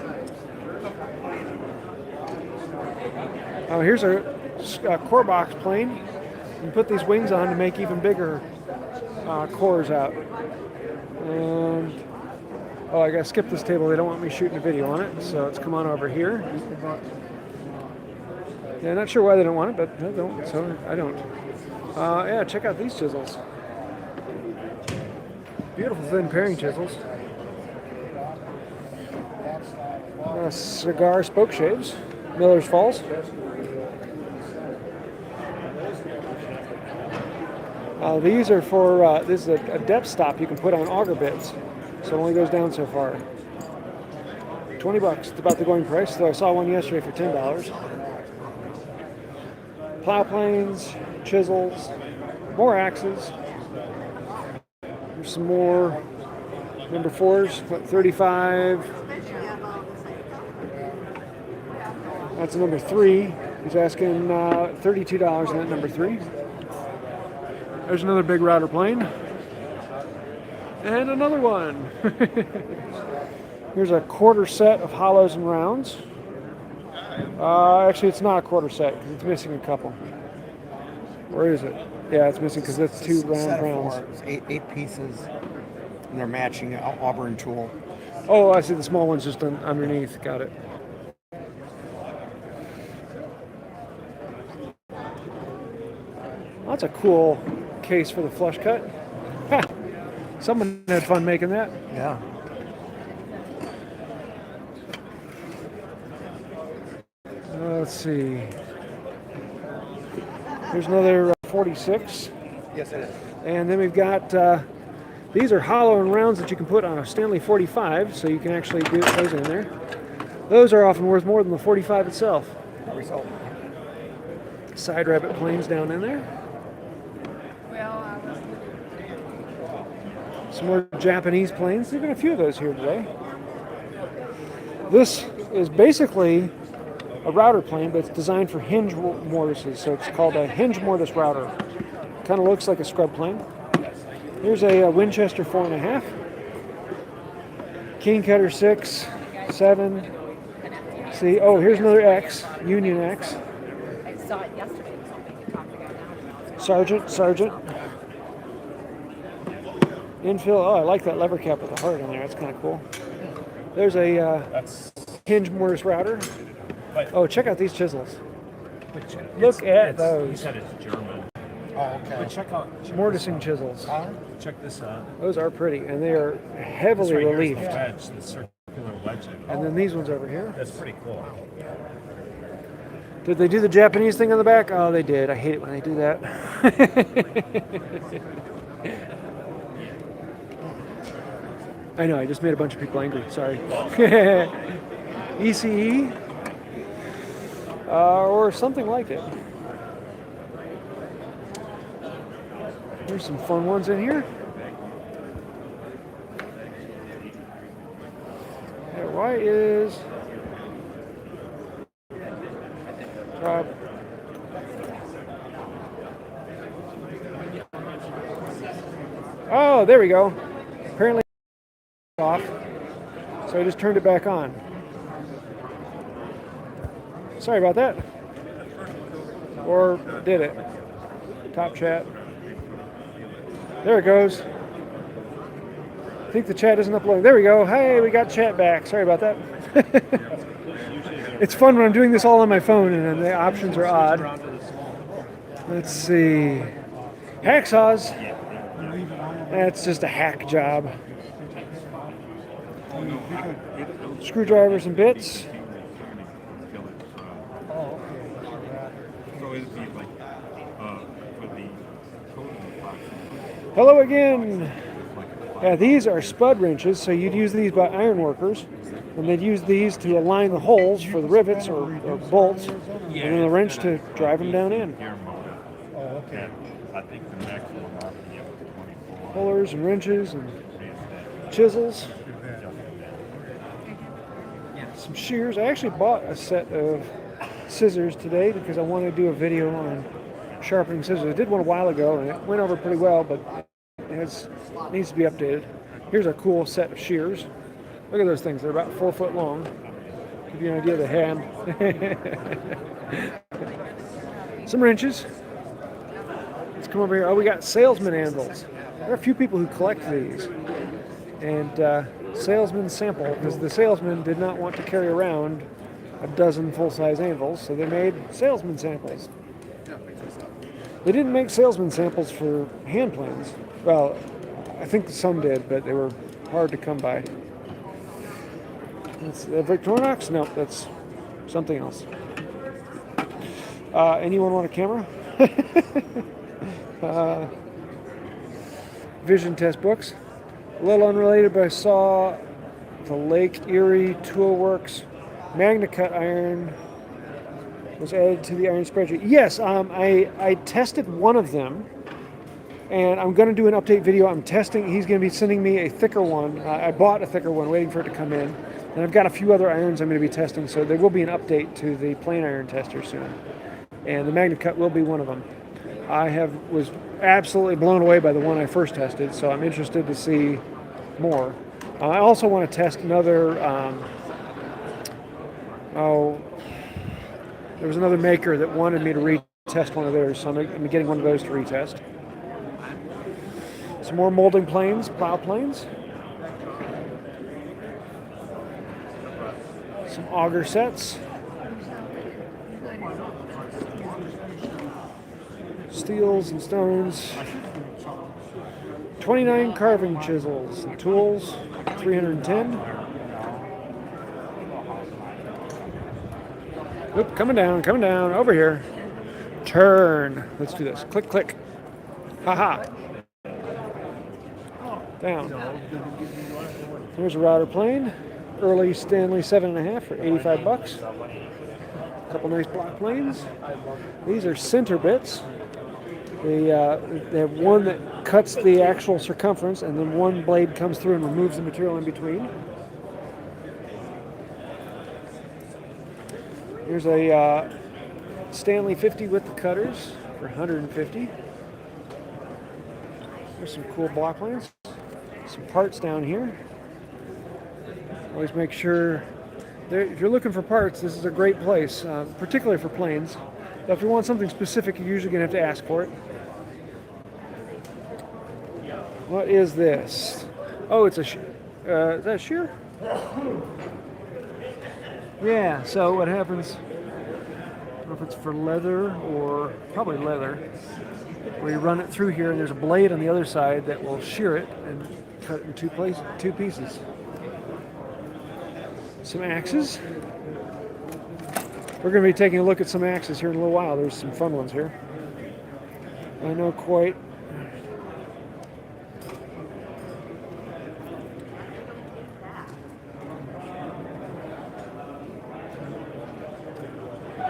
Speaker 1: Here's a core box plane. You can put these wings on to make even bigger cores out. And I gotta skip this table. They don't want me shooting a video on it, so let's come on over here. Yeah, not sure why they don't want it, but they don't, so I don't. Yeah, check out these chisels. Beautiful thin paring chisels. Cigar spoke shaves. Miller's Falls. These are for, this is a depth stop you can put on auger bits. So it only goes down so far. $20. It's about the going price, though I saw one yesterday for $10. Plow planes, chisels, more axes. There's some more number 4s, what, 35. That's a number 3. He's asking $32 on that number 3. There's another big router plane. And another one. Here's a quarter set of hollows and rounds. Actually, it's not a quarter set because it's missing a couple. Where is it? Yeah, it's missing because that's 2 rounds.
Speaker 5: Eight pieces, and they're matching Auburn tool.
Speaker 1: Oh, I see the small one's just underneath. Got it. That's a cool case for the flush cut. Ha! Someone had fun making that.
Speaker 5: Yeah.
Speaker 1: Let's see. Here's another 46.
Speaker 5: Yes, it is.
Speaker 1: And then we've got, these are hollow and rounds that you can put on a Stanley 45, so you can actually do those in there. Those are often worth more than the 45 itself.
Speaker 5: Result.
Speaker 1: Side rabbit planes down in there.
Speaker 6: Well,
Speaker 1: Some more Japanese planes. There's been a few of those here today. This is basically a router plane, but it's designed for hinge mortises, so it's called a hinge mortise router. Kind of looks like a scrub plane. Here's a Winchester 4.5, King Cutter 6, 7. See, oh, here's another X, Union X.
Speaker 6: I saw it yesterday or something. You talked about now.
Speaker 1: Sergeant. Infill. Oh, I like that lever cap with the heart on there. That's kind of cool. There's a hinge mortise router. Oh, check out these chisels. Look at
Speaker 3: He
Speaker 1: those.
Speaker 3: said it's German.
Speaker 5: Oh, okay.
Speaker 3: But check
Speaker 1: Mortising chisels.
Speaker 3: check this out.
Speaker 1: Those are pretty, and they are heavily
Speaker 3: This right here is
Speaker 1: relieved.
Speaker 3: the wedge, the circular wedging.
Speaker 1: And then these ones over here.
Speaker 3: That's pretty cool.
Speaker 1: Did they do the Japanese thing on the back? Oh, they did. I hate it when they do that. I know, I just made a bunch of people angry. Sorry. ECE? Or something like it. There's some fun ones in here. Why is... oh, there we go. Apparently off, so I just turned it back on. Sorry about that. Or did it? Top chat. There it goes. I think the chat isn't uploading. There we go. Hey, we got chat back. Sorry about that. It's fun when I'm doing this all on my phone and then the options are odd. Let's see. Hacksaws. That's just a hack job. Screwdrivers and bits. Hello again. Yeah, these are spud wrenches, so you'd use these by iron workers, and they'd use these to align the holes for the rivets or bolts, and then the wrench to drive them down in.
Speaker 3: Oh, okay. I think the maximum ought to be up to 24.
Speaker 1: Pullers and wrenches and chisels. Some shears. I actually bought a set of scissors today because I wanted to do a video on sharpening scissors. I did one a while ago and it went over pretty well, but it needs to be updated. Here's a cool set of shears. Look at those things. They're about 4 foot long. Give you an idea of the hand. Some wrenches. Let's come over here. Oh, we got salesman anvils. There are a few people who collect these. And salesman sample, because the salesman did not want to carry around a dozen full-size anvils, so they made salesman samples. They didn't make salesman samples for hand planes. Well, I think some did, but they were hard to come by. That's Victorinox? No, that's something else. Anyone want a camera? Vision test books. A little unrelated, but I saw the Lake Erie Tool Works MagnaCut iron was added to the iron spreadsheet. Yes, I tested one of them, and I'm going to do an update video. I'm testing. He's going to be sending me a thicker one. I bought a thicker one, waiting for it to come in, and I've got a few other irons I'm going to be testing. So there will be an update to the plain iron tester soon, and the MagnaCut will be one of them. Was absolutely blown away by the one I first tested, so I'm interested to see more. I also want to test another. There was another maker that wanted me to retest one of theirs, so I'm getting one of those to retest. Some more molding planes, plow planes. Some auger sets. Steels and stones. 29 carving chisels and tools, 310. Oop, coming down, over here. Turn. Let's do this. Click, click. Haha. Down. Here's a router plane. early Stanley 7.5 for 85 bucks. A couple nice block planes. These are center bits. They have one that cuts the actual circumference, and then one blade comes through and removes the material in between. Here's a Stanley 50 with the cutters for 150. There's some cool block planes. Some parts down here. Always make sure, if you're looking for parts, this is a great place, particularly for planes. But if you want something specific, you're usually going to have to ask for it. What is this? Oh, it's a is that a shear? Yeah, so what happens, I don't know if it's for leather or probably leather, where you run it through here and there's a blade on the other side that will shear it and cut it in two pieces. Some axes. We're going to be taking a look at some axes here in a little while. There's some fun ones here. I know quite.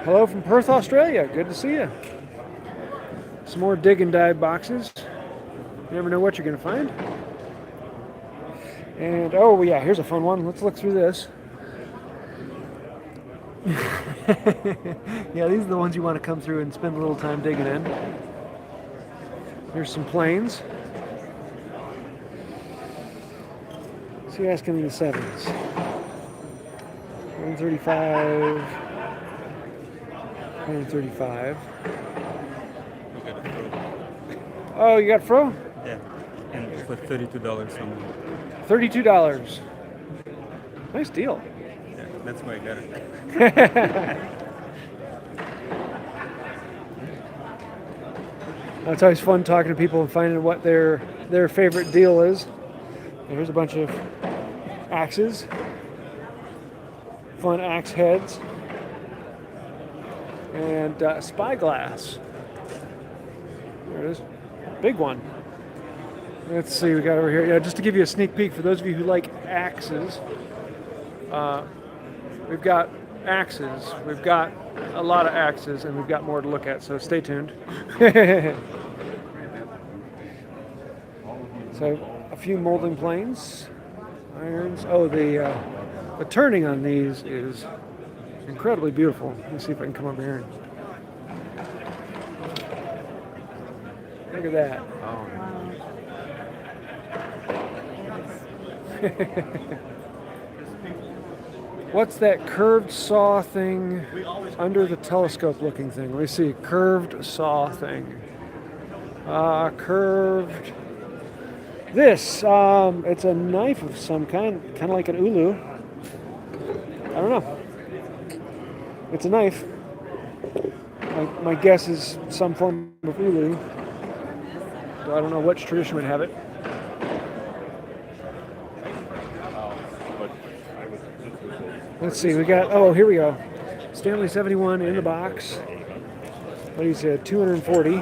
Speaker 1: Hello from Perth, Australia. Good to see you. Some more dig and dive boxes. You never know what you're going to find. And oh yeah, here's a fun one. Let's look through this. Yeah, these are the ones you want to come through and spend a little time digging in. Here's some planes. See, asking in the 7s. 135. 135. Oh, you got Fro?
Speaker 9: Yeah, and for $32 somewhere.
Speaker 1: $32. Nice deal.
Speaker 9: Yeah, that's why I got it.
Speaker 1: It's always fun talking to people and finding what their favorite deal is. And here's a bunch of axes, fun axe heads, and spyglass. There it is, big one. Let's see, we got over here. Yeah, just to give you a sneak peek for those of you who like axes, we've got axes. We've got a lot of axes, and we've got more to look at. So stay tuned. So a few molding planes, irons. Oh, the turning on these is incredibly beautiful. Let me see if I can come over here. Look at that. What's that curved saw thing under the telescope looking thing? Let me see. Curved saw thing. Curved. This, it's a knife of some kind of like an ulu. I don't know. It's a knife. My guess is some form of ulu. So I don't know which tradition would have it. Let's see, we got, oh, here we go. Stanley 71 in the box. What do you say, 240.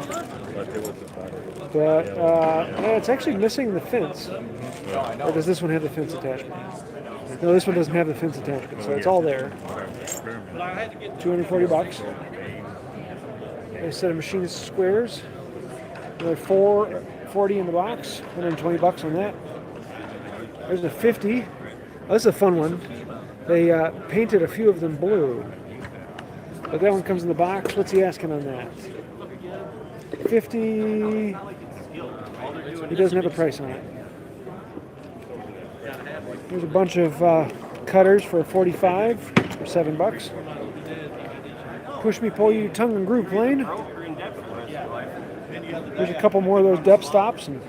Speaker 1: But yeah, it's actually missing the fence. Or does this one have the fence attachment? No, this one doesn't have the fence attachment, so it's all there. 240 bucks. A set of machinist squares. Another 440 in the box. 120 bucks on that. There's a 50. Oh, this is a fun one. They painted a few of them blue. But that one comes in the box. What's he asking on that? 50. He doesn't have a price on it. There's a bunch of cutters for 45 for $7. Push me, pull you, tongue and groove plane. There's a couple more of those depth stops. And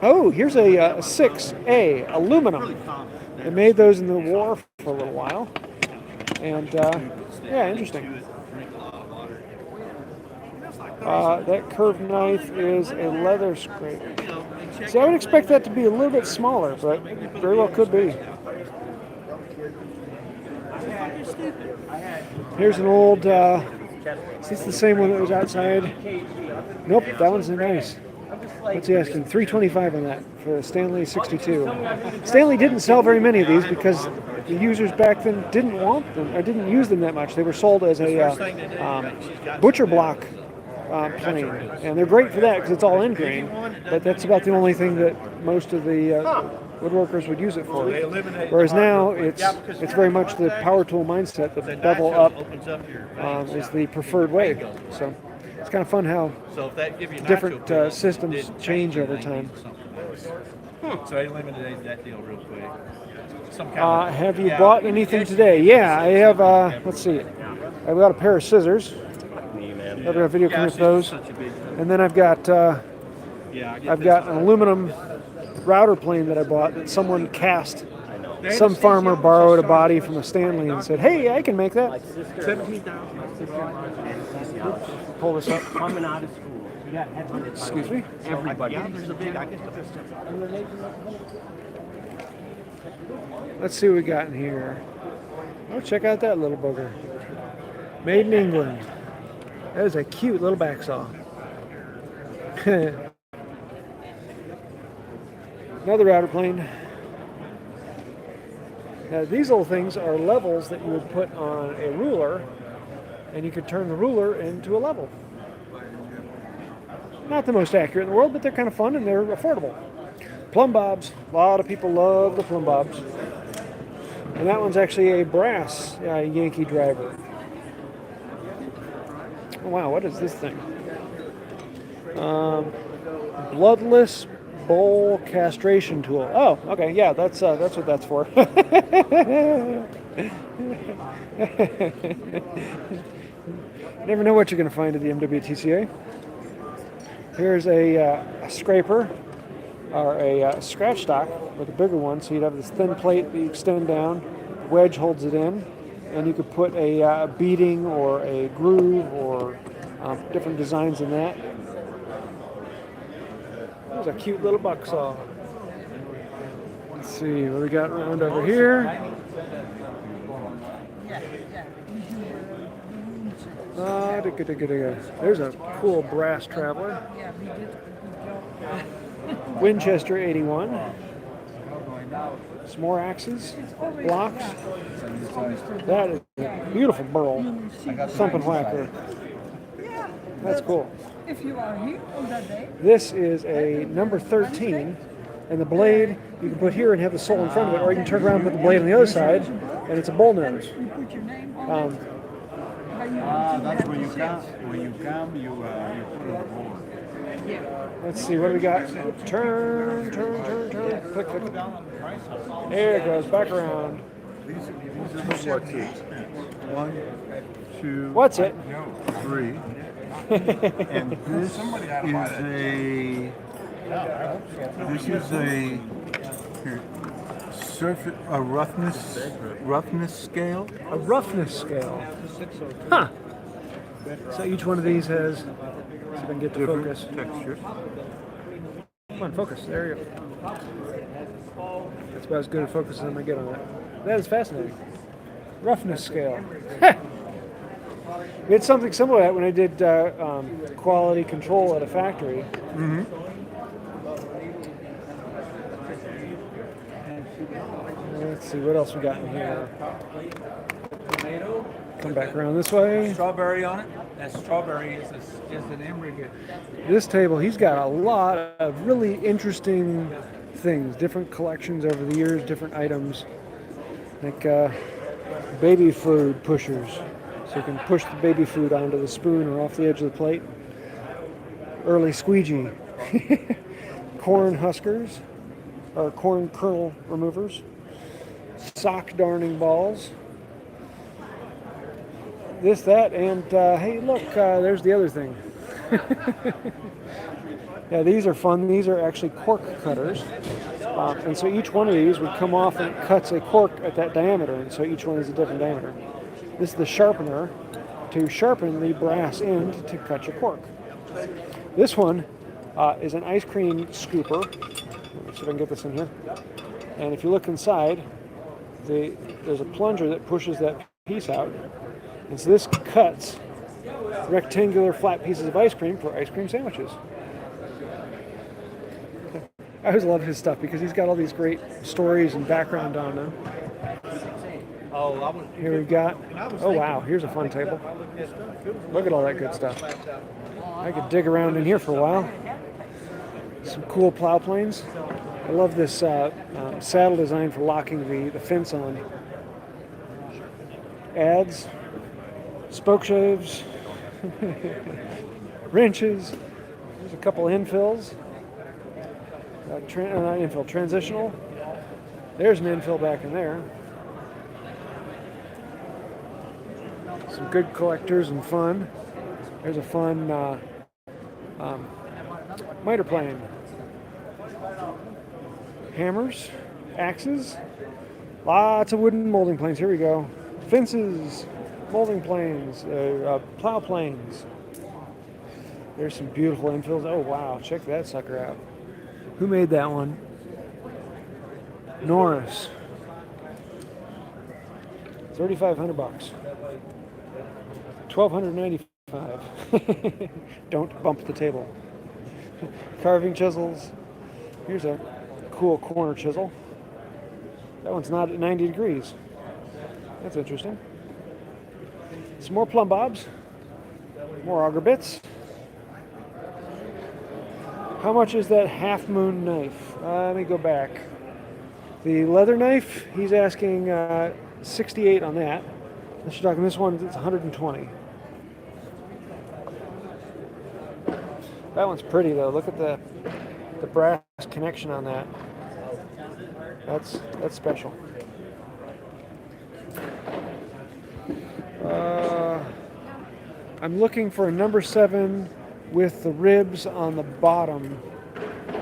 Speaker 1: oh, here's a 6A aluminum. They made those in the war for a little while. And yeah, interesting. That curved knife is a leather scrape. See, I would expect that to be a little bit smaller, but very well could be. Here's an old, is this the same one that was outside? Nope, that one's nice. What's he asking? $325 on that for a Stanley 62. Stanley didn't sell very many of these because the users back then didn't want them or didn't use them that much. They were sold as a butcher block plane, and they're great for that because it's all end grain. But that's about the only thing that most of the woodworkers would use it for. Whereas now it's very much the power tool mindset. The bevel up is the preferred way. So it's kind of fun how different systems change over time.
Speaker 7: So I eliminated that deal real quick.
Speaker 1: Have you bought anything today? Yeah, I have. Let's see. I've got a pair of scissors. I've got a video coming with those, and then I've got an aluminum router plane that I bought that someone cast. Some farmer borrowed a body from a Stanley and said, "Hey, I can make that." Pull this up.
Speaker 10: Coming out of school.
Speaker 1: Excuse me.
Speaker 10: Everybody.
Speaker 1: Let's see what we got in here. Oh, check out that little booger. Made in England. That is a cute little back saw. Another router plane. Now, these little things are levels that you would put on a ruler, and you could turn the ruler into a level. Not the most accurate in the world, but they're kind of fun and they're affordable. Plumb bobs. A lot of people love the plumb bobs. And that one's actually a brass Yankee driver. Oh, wow, what is this thing? Bloodless bowl castration tool. Oh, okay, yeah, that's what that's for. Never know what you're going to find at the MWTCA. Here's a scraper, or a scratch stock with a bigger one, so you'd have this thin plate that you extend down, wedge holds it in, and you could put a beading or a groove or different designs in that. There's a cute little buck saw. Let's see what we got around over here. There's a cool brass traveler. Winchester 81. Some more axes, blocks. That is a beautiful burl. Thumping whacker. That's cool.
Speaker 8: If you are here on that day.
Speaker 1: This is a number 13, and the blade you can put here and have the sole in front of it, or you can turn around and put the blade on the other side, and it's a bull nose.
Speaker 8: You put your name on it.
Speaker 3: That's where you come. When you come, you put it on board.
Speaker 1: Let's see, what do we got? Turn. Click. There it goes, back around.
Speaker 4: These are keys. 1, 2.
Speaker 1: What's it?
Speaker 4: 3. And this is a roughness scale.
Speaker 1: A roughness scale. Huh. So each one of these has, see if I can get to
Speaker 4: Different
Speaker 1: focus.
Speaker 4: textures.
Speaker 1: Come on, focus. There you go. That's about as good a focus as I'm going to get on that. That is fascinating. Roughness scale. We had something similar to that when I did quality control at a factory.
Speaker 4: Mm-hmm.
Speaker 1: Let's see, what else we got in here? Come back around this way.
Speaker 7: Strawberry on it. That strawberry is an embryo.
Speaker 1: This table, he's got a lot of really interesting things, different collections over the years, different items, like baby food pushers. So you can push the baby food onto the spoon or off the edge of the plate. Early squeegee. Corn huskers, or corn kernel removers. Sock darning balls. This, that, and hey, look, there's the other thing. Yeah, these are fun. These are actually cork cutters. And so each one of these would come off and it cuts a cork at that diameter, and so each one is a different diameter. This is the sharpener to sharpen the brass end to cut your cork. This one is an ice cream scooper. Let's see if I can get this in here. And if you look inside, there's a plunger that pushes that piece out. And so this cuts rectangular flat pieces of ice cream for ice cream sandwiches. I always love his stuff because he's got all these great stories and background on them. Here we got, oh wow, here's a fun table. Look at all that good stuff. I could dig around in here for a while. Some cool plow planes. I love this saddle design for locking the fence on. Adze, spoke shaves, wrenches. There's a couple infills. Not infill, transitional. There's an infill back in there. Some good collectors and fun. There's a fun miter plane. Hammers, axes, lots of wooden molding planes. Here we go. Fences, molding planes, plow planes. There's some beautiful infills. Oh wow, check that sucker out. Who made that one? Norris. $3,500. $1,295. Don't bump the table. Carving chisels. Here's a cool corner chisel. That one's not at 90 degrees. That's interesting. Some more plumb bobs. More auger bits. How much is that half moon knife? Let me go back. The leather knife, he's asking 68 on that. Unless you're talking this one, it's 120. That one's pretty though. Look at the brass connection on that. That's special. I'm looking for a number 7 with the ribs on the bottom.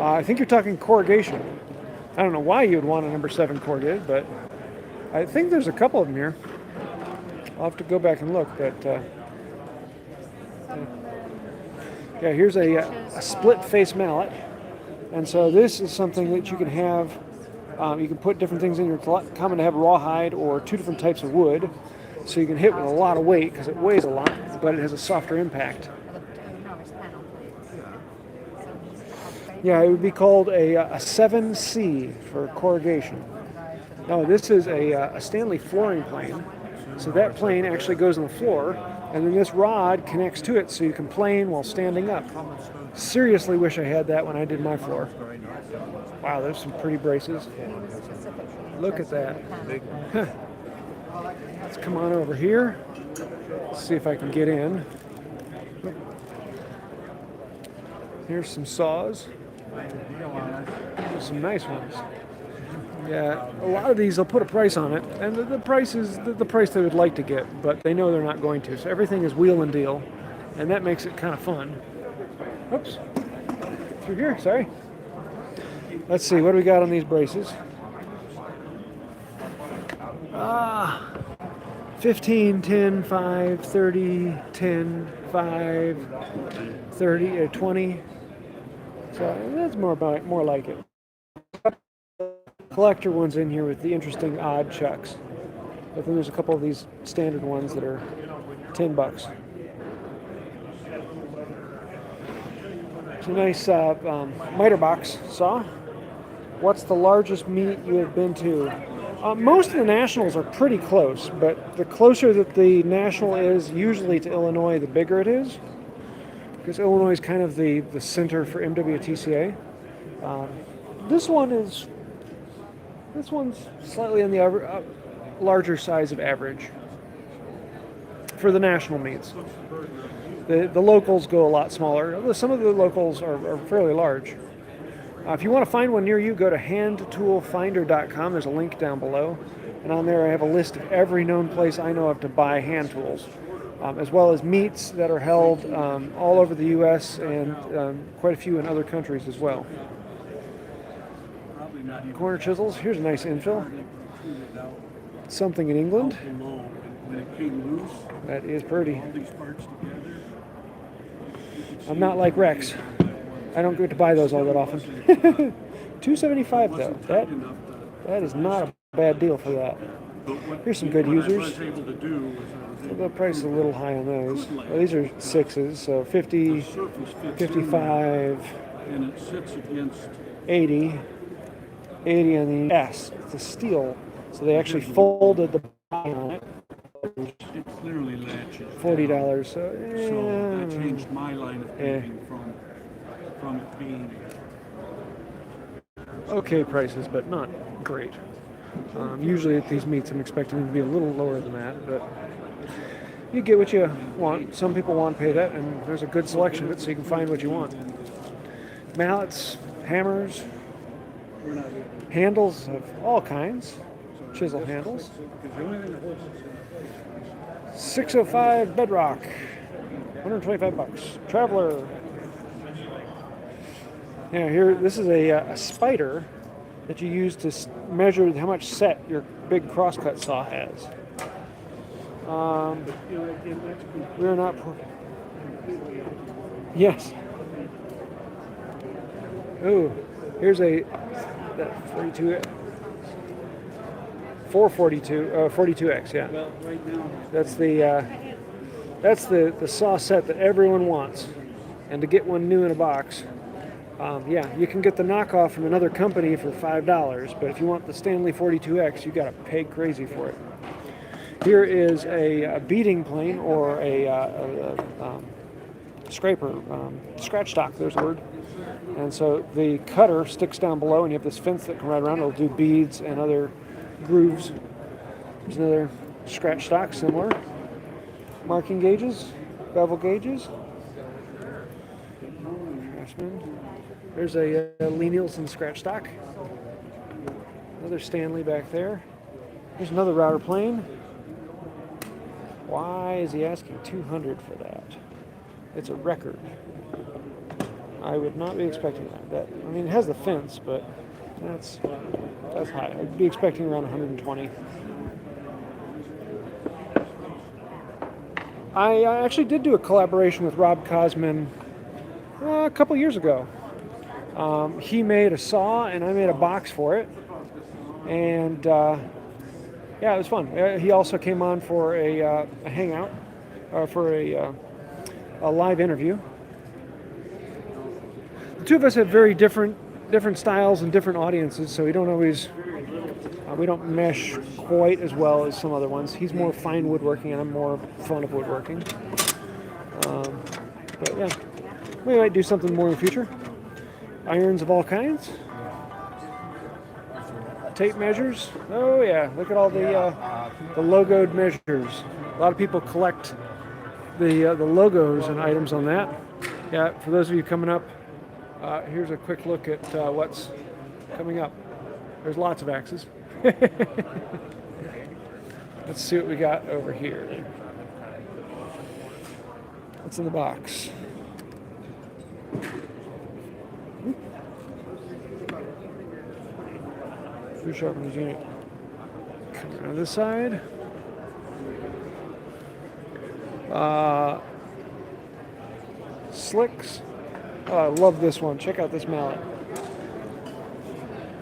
Speaker 1: I think you're talking corrugation. I don't know why you would want a number 7 corrugated, but I think there's a couple of them here. I'll have to go back and look, but yeah, here's a split face mallet. And so this is something that you can have, you can put different things in your common to have rawhide or 2 different types of wood. So you can hit with a lot of weight because it weighs a lot, but it has a softer impact. Yeah, it would be called a 7C for corrugation. No, this is a Stanley flooring plane. So that plane actually goes on the floor, and then this rod connects to it so you can plane while standing up. Seriously wish I had that when I did my floor. Wow, there's some pretty braces. Look at that. Huh. Let's come on over here. Let's see if I can get in. Here's some saws. There's some nice ones. Yeah, a lot of these, they'll put a price on it, and the price is the price they would like to get, but they know they're not going to. So everything is wheel and deal, and that makes it kind of fun. Oops. Through here, sorry. Let's see, what do we got on these braces? 15, 10, 5, 30, 10, 5, 30, 20. So that's more like it. Collector ones in here with the interesting odd chucks. But then there's a couple of these standard ones that are $10. It's a nice miter box saw. What's the largest meet you have been to? Most of the nationals are pretty close, but the closer that the national is usually to Illinois, the bigger it is. Because Illinois is kind of the center for MWTCA. This one's slightly on the larger size of average for the national meets. The locals go a lot smaller. Some of the locals are fairly large. If you want to find one near you, go to handtoolfinder.com. There's a link down below. And on there I have a list of every known place I know of to buy hand tools, as well as meets that are held all over the U.S. and quite a few in other countries as well. Corner chisels. Here's a nice infill. Something in England. That is pretty. I'm not like Rex. I don't get to buy those all that often. $275 though. That is not a bad deal for that. Here's some good users. The price is a little high on those. Well, these are 6s, so 50, 55,
Speaker 10: And it sits against
Speaker 1: 80, 80 on the S. It's a steel, so they actually folded the body on it.
Speaker 10: it clearly latches.
Speaker 1: $40. So,
Speaker 10: So that changed my line of thinking from it being
Speaker 1: okay prices, but not great. Usually at these meets, I'm expecting them to be a little lower than that, but you get what you want. Some people want pay that, and there's a good selection of it, so you can find what you want. Mallets, hammers, handles of all kinds, chisel handles. 605 Bedrock, $125. Traveler. Now here, this is a spider that you use to measure how much set your big crosscut saw has. We're not. Yes. Oh, here's that 42, 442, 42X. Yeah. That's the saw set that everyone wants, and to get one new in a box. Yeah, you can get the knockoff from another company for $5, but if you want the Stanley 42X, you got to pay crazy for it. Here is a beating plane or a scraper, scratch stock, there's a word. And so the cutter sticks down below, and you have this fence that can ride around. It'll do beads and other grooves. There's another scratch stock, similar. Marking gauges, bevel gauges. There's a Lee Nielsen scratch stock. Another Stanley back there. There's another router plane. Why is he asking $200 for that? It's a record. I would not be expecting that. I mean, it has the fence, but that's high. I'd be expecting around 120. I actually did do a collaboration with Rob Cosman a couple years ago. He made a saw, and I made a box for it. And yeah, it was fun. He also came on for a hangout, for a live interview. The two of us have very different styles and different audiences, so we don't always we don't mesh quite as well as some other ones. He's more fine woodworking, and I'm more fond of woodworking. But yeah, we might do something more in the future. Irons of all kinds. Tape measures. Oh yeah, look at all the logoed measures. A lot of people collect the logos and items on that. Yeah, for those of you coming up, here's a quick look at what's coming up. There's lots of axes. Let's see what we got over here. What's in the box? Screw sharpeners unit. Come around this side. Slicks. Oh, I love this one. Check out this mallet.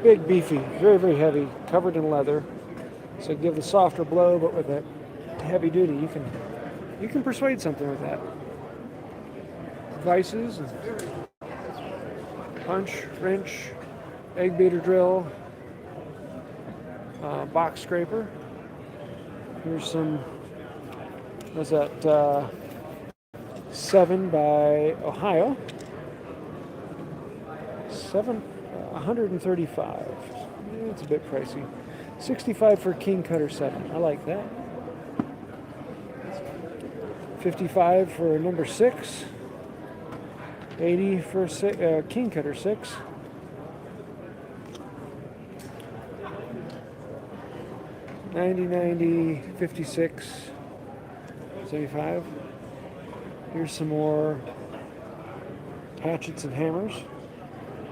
Speaker 1: Big, beefy, very, very heavy, covered in leather. So give the softer blow, but with that heavy duty, you can persuade something with that. Vices, punch, wrench, egg beater drill, box scraper. Here's some. What's that? 7 by Ohio. 135. It's a bit pricey. 65 for King Cutter 7. I like that. 55 for number 6. 80 for King Cutter 6. 90, 56, 75. Here's some more hatchets and hammers,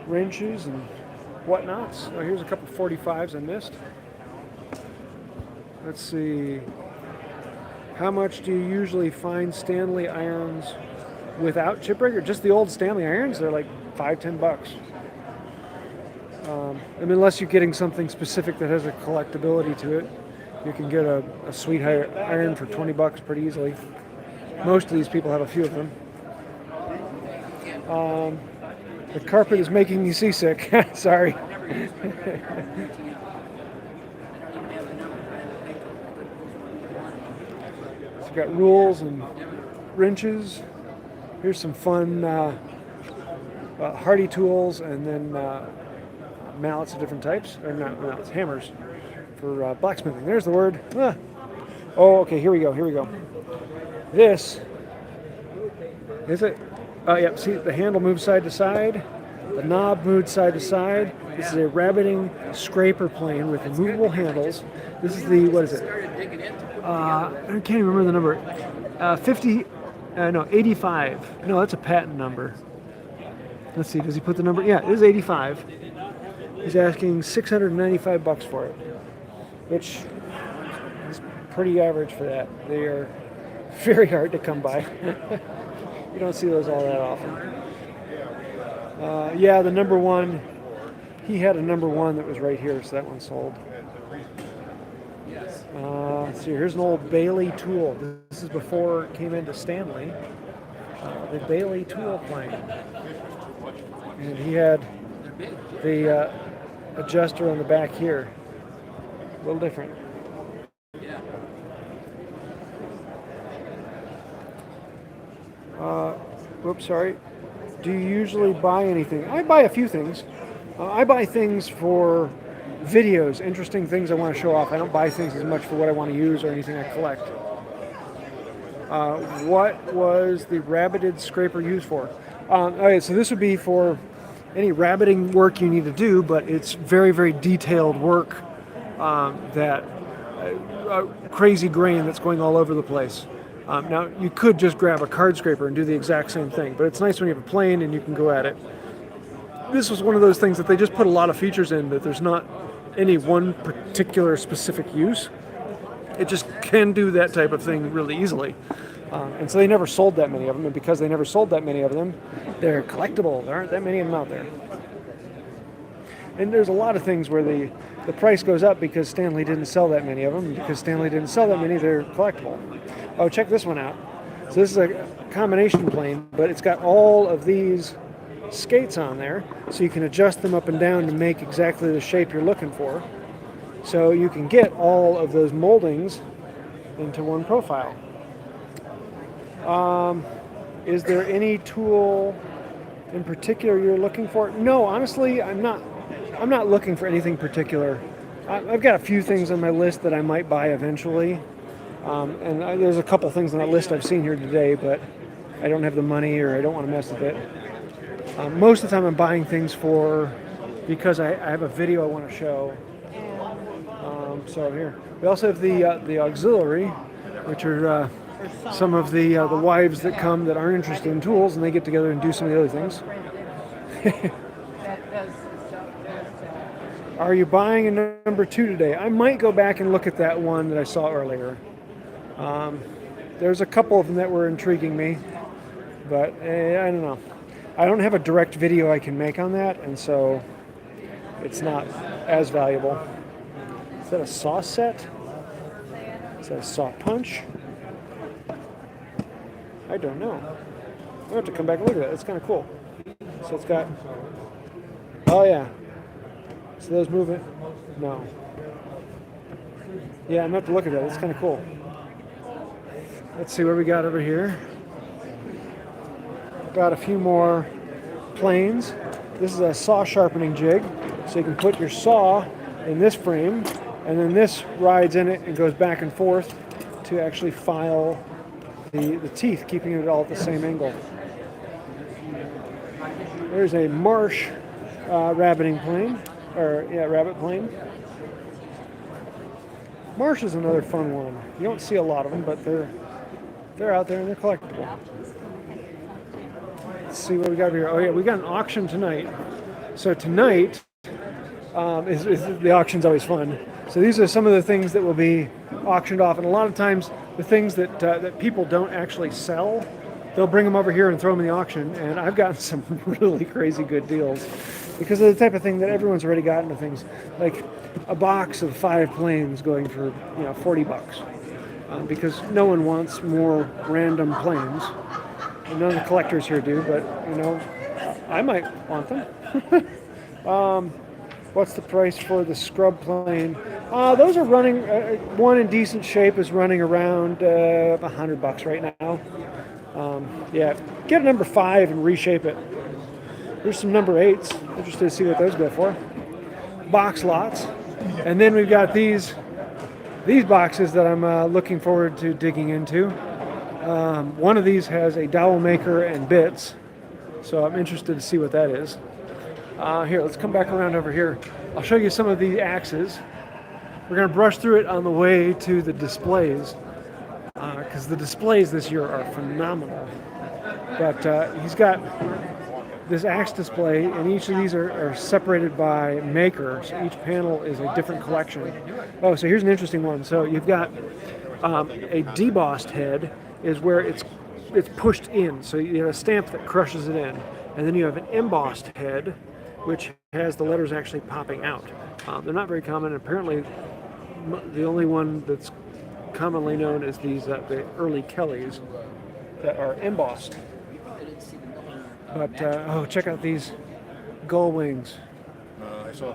Speaker 1: wrenches and whatnots. Oh, here's a couple 45s I missed. Let's see. How much do you usually find Stanley irons without chip breaker? Just the old Stanley irons, they're like $5-10. I mean, unless you're getting something specific that has a collectability to it, you can get a sweet iron for $20 pretty easily. Most of these people have a few of them. The carpet is making me seasick. Sorry. It's got rules and wrenches. Here's some fun Hardy tools, and then mallets of different types, or not mallets, hammers for blacksmithing. There's the word. Ah. Oh, okay. Here we go. This is it. Yep. See, the handle moves side to side. The knob moves side to side. This is a rabbiting scraper plane with removable handles. This is the, what is it? I can't even remember the number. 85. No, that's a patent number. Let's see, does he put the number? Yeah, it is 85. He's asking $695 for it, which is pretty average for that. They are very hard to come by. You don't see those all that often. Yeah, the number one, he had a number one that was right here, so that one sold. Let's see, here's an old Bailey tool. This is before it came into Stanley. The Bailey tool plane. And he had the adjuster on the back here. A little different. Whoops, sorry. Do you usually buy anything? I buy a few things. I buy things for videos, interesting things I want to show off. I don't buy things as much for what I want to use or anything I collect. What was the rabbited scraper used for? Okay, so this would be for any rabbiting work you need to do, but it's very, very detailed work that crazy grain that's going all over the place. Now, you could just grab a card scraper and do the exact same thing, but it's nice when you have a plane and you can go at it. This was one of those things that they just put a lot of features in that there's not any one particular specific use. It just can do that type of thing really easily. And so they never sold that many of them, and because they never sold that many of them, they're collectible. There aren't that many of them out there. And there's a lot of things where the price goes up because Stanley didn't sell that many of them, and because Stanley didn't sell that many, they're collectible. Oh, check this one out. So this is a combination plane, but it's got all of these skates on there, so you can adjust them up and down to make exactly the shape you're looking for. So you can get all of those moldings into one profile. Is there any tool in particular you're looking for? No, honestly, I'm not looking for anything particular. I've got a few things on my list that I might buy eventually. And there's a couple things on that list I've seen here today, but I don't have the money or I don't want to mess with it. Most of the time I'm buying things because I have a video I want to show. So here. We also have the auxiliary, which are some of the wives that come that aren't interested in tools, and they get together and do some of the other things. Are you buying a number 2 today? I might go back and look at that one that I saw earlier. There's a couple of them that were intriguing me, but I don't know. I don't have a direct video I can make on that, and so it's not as valuable. Is that a saw set? Is that a saw punch? I don't know. I'll have to come back and look at that. It's kind of cool. So it's got... Oh, yeah. So those move it? No. Yeah, I'm going to have to look at that. It's kind of cool. Let's see what we got over here. Got a few more planes. This is a saw sharpening jig. So you can put your saw in this frame, and then this rides in it and goes back and forth to actually file the teeth, keeping it all at the same angle. There's a Marsh rabbiting plane, rabbit plane. Marsh is another fun one. You don't see a lot of them, but they're out there and they're collectible. Let's see what we got here. Oh yeah, we got an auction tonight. So tonight the auction's always fun. So these are some of the things that will be auctioned off, and a lot of times the things that people don't actually sell, they'll bring them over here and throw them in the auction. And I've gotten some really crazy good deals because of the type of thing that everyone's already gotten to things like a box of 5 planes going for $40, because no one wants more random planes. And none of the collectors here do, but I might want them. What's the price for the scrub plane? Those are running. One in decent shape is running around $100 right now. Yeah, get a number 5 and reshape it. There's some number 8s. Interested to see what those go for. Box lots, and then we've got these boxes that I'm looking forward to digging into. One of these has a dowel maker and bits, so I'm interested to see what that is. Here, let's come back around over here. I'll show you some of the axes. We're going to brush through it on the way to the displays, because the displays this year are phenomenal. But he's got this axe display, and each of these are separated by maker. So each panel is a different collection. Oh, so here's an interesting one. So you've got a debossed head is where it's pushed in. So you have a stamp that crushes it in. And then you have an embossed head, which has the letters actually popping out. They're not very common. Apparently, the only one that's commonly known is these the early Kellys that are embossed. But oh, check out these gull wings.
Speaker 2: I saw.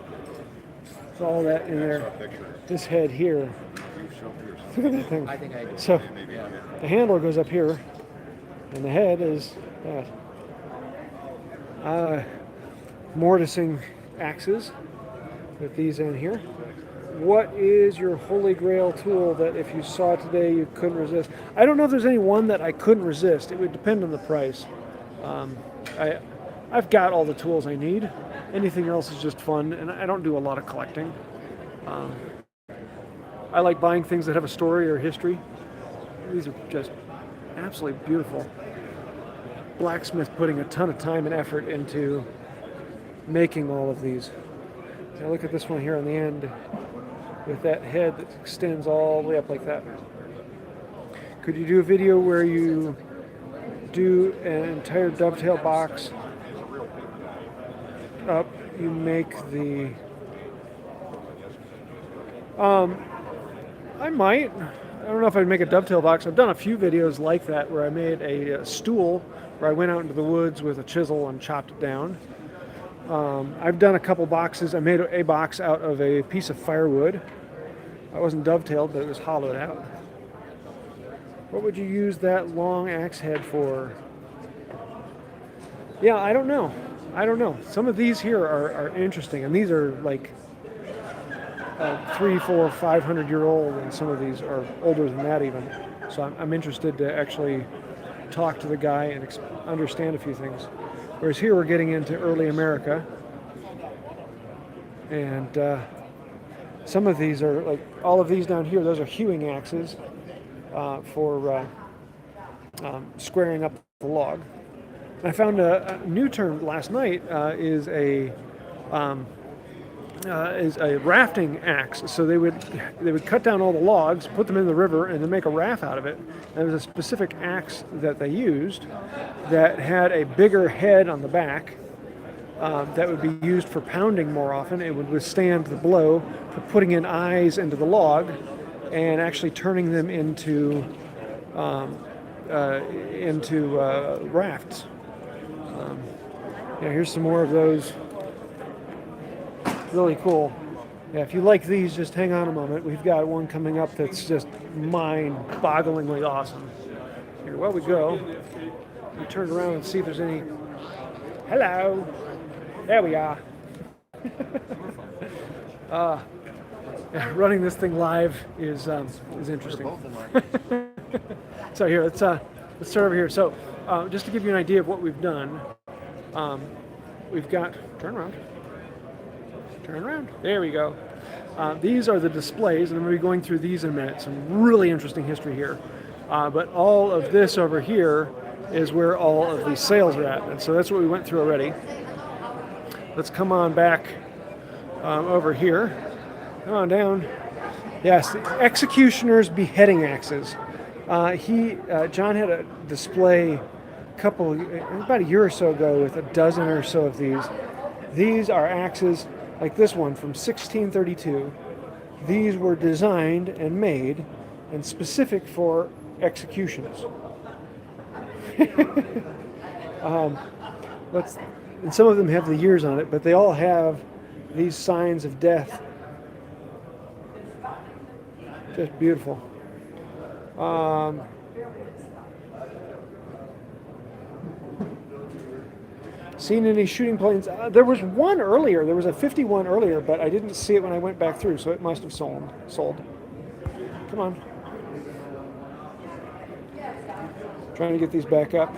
Speaker 1: It's all that in there. This head here. Look at that thing. So the handle goes up here, and the head is that. Mortising axes with these in here. What is your holy grail tool that if you saw today you couldn't resist? I don't know if there's any one that I couldn't resist. It would depend on the price. I've got all the tools I need. Anything else is just fun, and I don't do a lot of collecting. I like buying things that have a story or history. These are just absolutely beautiful. Blacksmith putting a ton of time and effort into making all of these. Now look at this one here on the end with that head that extends all the way up like that. Could you do a video where you do an entire dovetail box up? You make the... I might. I don't know if I'd make a dovetail box. I've done a few videos like that where I made a stool where I went out into the woods with a chisel and chopped it down. I've done a couple boxes. I made a box out of a piece of firewood. It wasn't dovetailed, but it was hollowed out. What would you use that long axe head for? Yeah, I don't know. Some of these here are interesting, and these are like 300, 400, 500-year-old, and some of these are older than that even. So I'm interested to actually talk to the guy and understand a few things. Whereas here we're getting into early America, and some of these are like all of these down here. Those are hewing axes for squaring up the log. And I found a new term last night is a rafting axe. So they would cut down all the logs, put them in the river, and then make a raft out of it. And there was a specific axe that they used that had a bigger head on the back that would be used for pounding more often. It would withstand the blow, for putting in eyes into the log, and actually turning them into rafts. Yeah, here's some more of those. Really cool. Yeah, if you like these, just hang on a moment. We've got one coming up that's just mind-bogglingly awesome. Here, while we go, we turn around and see if there's any. Hello. There we are. Running this thing live is interesting. So here, let's start over here. So, just to give you an idea of what we've done, we've got. Turn around. There we go. These are the displays, and I'm going to be going through these in a minute. Some really interesting history here. But all of this over here is where all of these sales are at, and so that's what we went through already. Let's come on back over here. Come on down. Yes, the executioner's beheading axes. John had a display about a year or so ago with a dozen or so of these. These are axes like this one from 1632. These were designed and made and specific for executions. and some of them have the years on it, but they all have these signs of death. Just beautiful. Seen any shooting planes? There was one earlier. There was a 51 earlier, but I didn't see it when I went back through, so it must have sold. Come on. Trying to get these back up.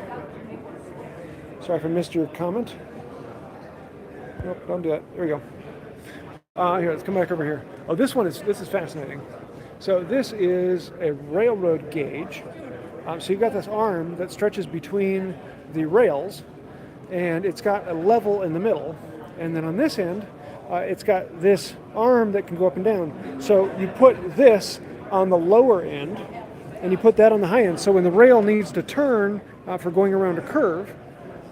Speaker 1: Sorry if I missed your comment. Nope, don't do that. There we go. Here, let's come back over here. Oh, this is fascinating. So this is a railroad gauge. So you've got this arm that stretches between the rails, and it's got a level in the middle. And then on this end, it's got this arm that can go up and down. So you put this on the lower end, and you put that on the high end. So when the rail needs to turn for going around a curve,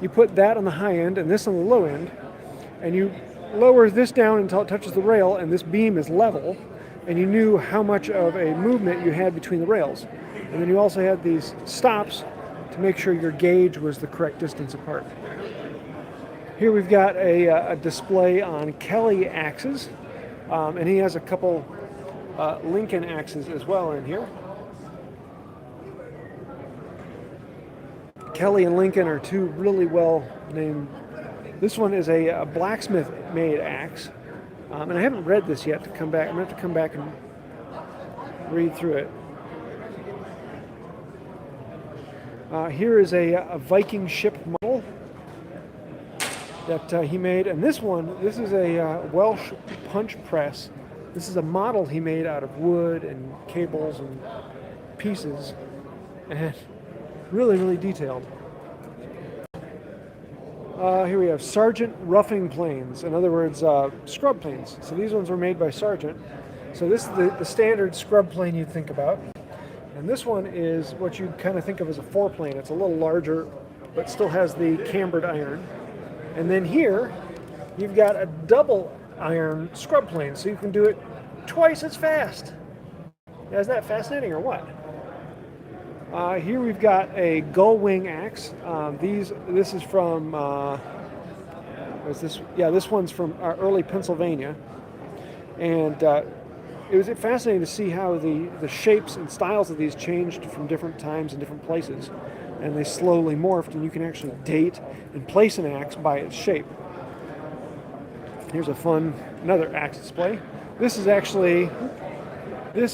Speaker 1: you put that on the high end and this on the low end, and you lower this down until it touches the rail, and this beam is level, and you knew how much of a movement you had between the rails. And then you also had these stops to make sure your gauge was the correct distance apart. Here we've got a display on Kelly axes, and he has a couple Lincoln axes as well in here. Kelly and Lincoln are two really well named. This one is a blacksmith made axe, and I haven't read this yet to come back. I'm going to have to come back and read through it. Here is a Viking ship model that he made, and this is a Welsh punch press. This is a model he made out of wood and cables and pieces, and really, really detailed. Here we have Sargent roughing planes, in other words, scrub planes. So these ones were made by Sargent. So this is the standard scrub plane you'd think about. And this one is what you'd kind of think of as a four-plane. It's a little larger, but still has the cambered iron. And then here, you've got a double iron scrub plane, so you can do it twice as fast. Now, is that fascinating or what? Here we've got a gull wing axe. This is from, what's this? Yeah, this one's from early Pennsylvania. And it was fascinating to see how the shapes and styles of these changed from different times and different places. And they slowly morphed, and you can actually date and place an axe by its shape. Here's another axe display. This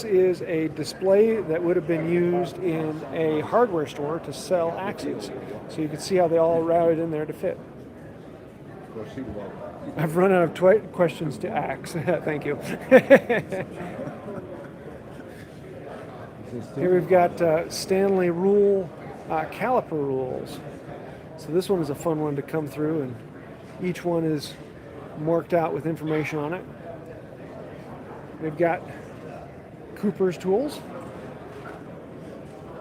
Speaker 1: is a display that would have been used in a hardware store to sell axes. So you can see how they all routed in there to fit. I've run out of questions to axe. Thank you. Here we've got Stanley rule caliper rules. So this one is a fun one to come through, and each one is marked out with information on it. We've got Cooper's tools,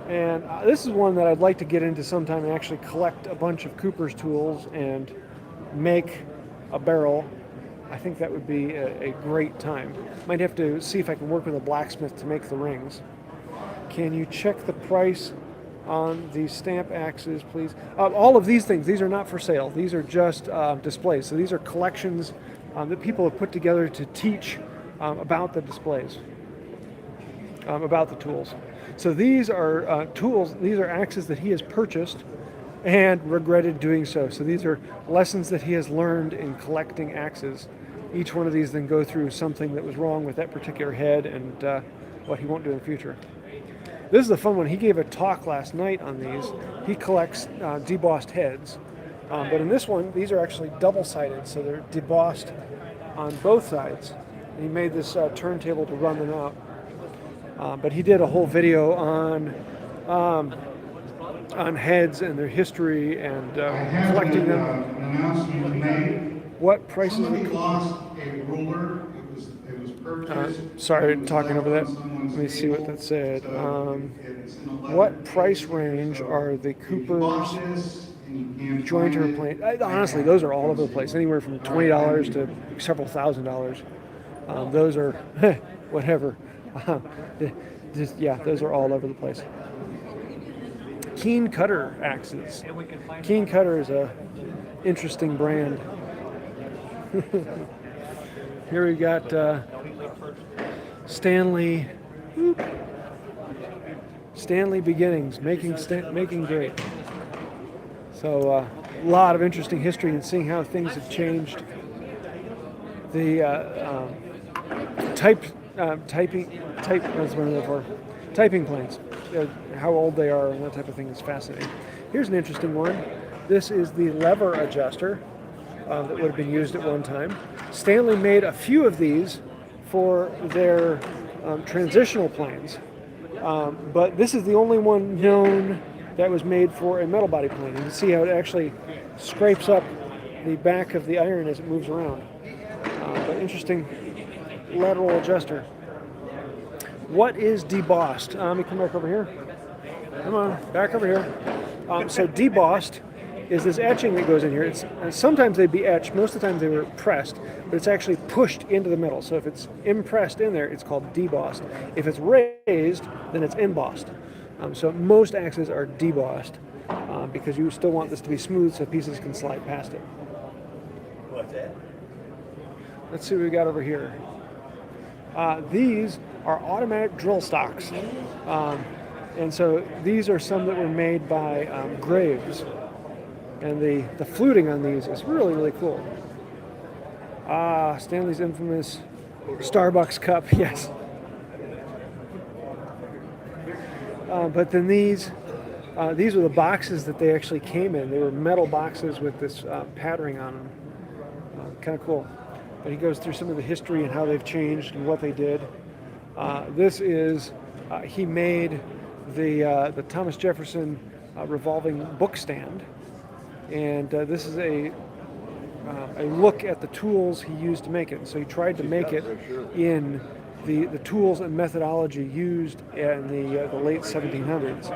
Speaker 1: and this is one that I'd like to get into sometime and actually collect a bunch of Cooper's tools and make a barrel. I think that would be a great time. Might have to see if I can work with a blacksmith to make the rings. Can you check the price on these stamp axes, please? All of these things, these are not for sale. These are just displays. So these are collections that people have put together to teach about the displays, about the tools. So these are tools, these are axes that he has purchased and regretted doing so. So these are lessons that he has learned in collecting axes. Each one of these then go through something that was wrong with that particular head and what he won't do in the future. This is a fun one. He gave a talk last night on these. He collects debossed heads. But in this one, these are actually double-sided, so they're debossed on both sides. And he made this turntable to run them out. But he did a whole video on heads and their history and collecting them.
Speaker 11: An announcement was made.
Speaker 1: What prices?
Speaker 11: Somebody lost a ruler. It was purchased.
Speaker 1: Sorry, talking over that. Let me see what that said. What price range are the Cooper's jointer plane? Honestly, those are all over the place. Anywhere from $20 to several $1,000s. Those are whatever. Yeah, those are all over the place. Keen Cutter axes. Keen Cutter is a interesting brand. Here we got Stanley Beginnings, making great. So a lot of interesting history and seeing how things have changed. The typing planes, how old they are and that type of thing is fascinating. Here's an interesting one. This is the lever adjuster that would have been used at one time. Stanley made a few of these for their transitional planes, but this is the only one known that was made for a metal body plane. You can see how it actually scrapes up the back of the iron as it moves around. But interesting lateral adjuster. What is debossed? Let me come back over here. Come on, back over here. So debossed is this etching that goes in here. Sometimes they'd be etched, most of the time they were pressed, but it's actually pushed into the metal. So if it's impressed in there, it's called debossed. If it's raised, then it's embossed. So most axes are debossed because you still want this to be smooth so pieces can slide past it.
Speaker 3: What's that?
Speaker 1: Let's see what we got over here. These are automatic drill stocks. And so these are some that were made by Graves. And the fluting on these is really, really cool. Stanley's infamous Starbucks cup, yes. But then these are the boxes that they actually came in. They were metal boxes with this patterning on them. Kind of cool. But he goes through some of the history and how they've changed and what they did. This is, he made the Thomas Jefferson revolving book stand. And this is a look at the tools he used to make it. So he tried to make it in the tools and methodology used in the late 1700s.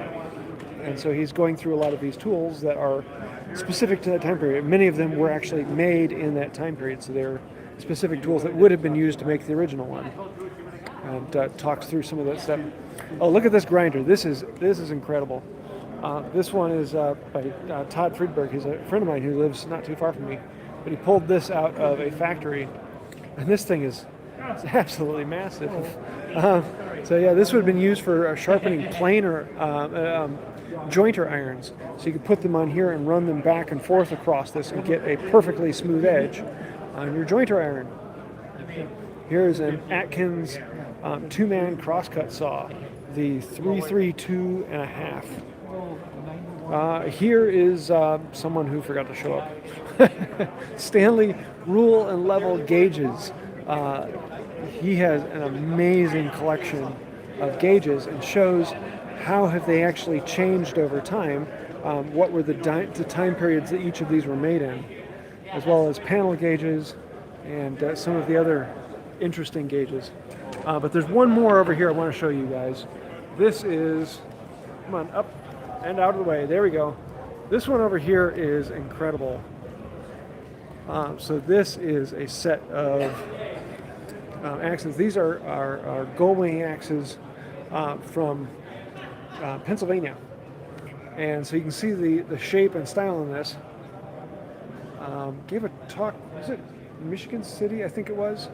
Speaker 1: And so he's going through a lot of these tools that are specific to that time period. Many of them were actually made in that time period, so they're specific tools that would have been used to make the original one. And talks through some of that stuff. Oh, look at this grinder. This is incredible. This one is by Todd Friedberg. He's a friend of mine who lives not too far from me. But he pulled this out of a factory, and this thing is absolutely massive. So yeah, this would have been used for sharpening planer jointer irons. So you could put them on here and run them back and forth across this and get a perfectly smooth edge on your jointer iron. Here's an Atkins two-man crosscut saw, the 332.5. Here is someone who forgot to show up. Stanley rule and level gauges. He has an amazing collection of gauges and shows how have they actually changed over time, what were the time periods that each of these were made in, as well as panel gauges and some of the other interesting gauges. But there's one more over here I want to show you guys. This is, come on, up and out of the way. There we go. This one over here is incredible. So this is a set of axes. These are gull-wing axes from Pennsylvania. And so you can see the shape and style in this. Gave a talk, was it Michigan City, I think it was?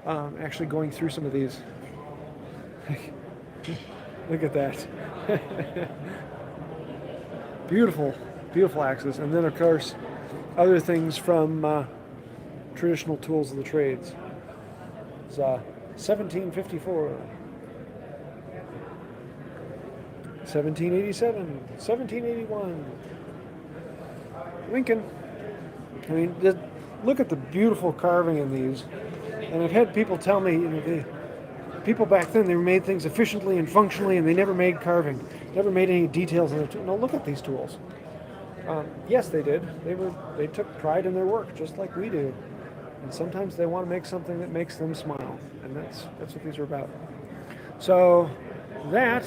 Speaker 1: Actually going through some of these. Look at that. Beautiful, beautiful axes. And then, of course, other things from traditional tools of the trades. It's 1754, 1787, 1781, Lincoln. I mean, just look at the beautiful carving in these. And I've had people tell me, the people back then, they made things efficiently and functionally, and they never made carving, never made any details in their tools. No, look at these tools. Yes, they did. They took pride in their work, just like we do. And sometimes they want to make something that makes them smile, and that's what these are about. So that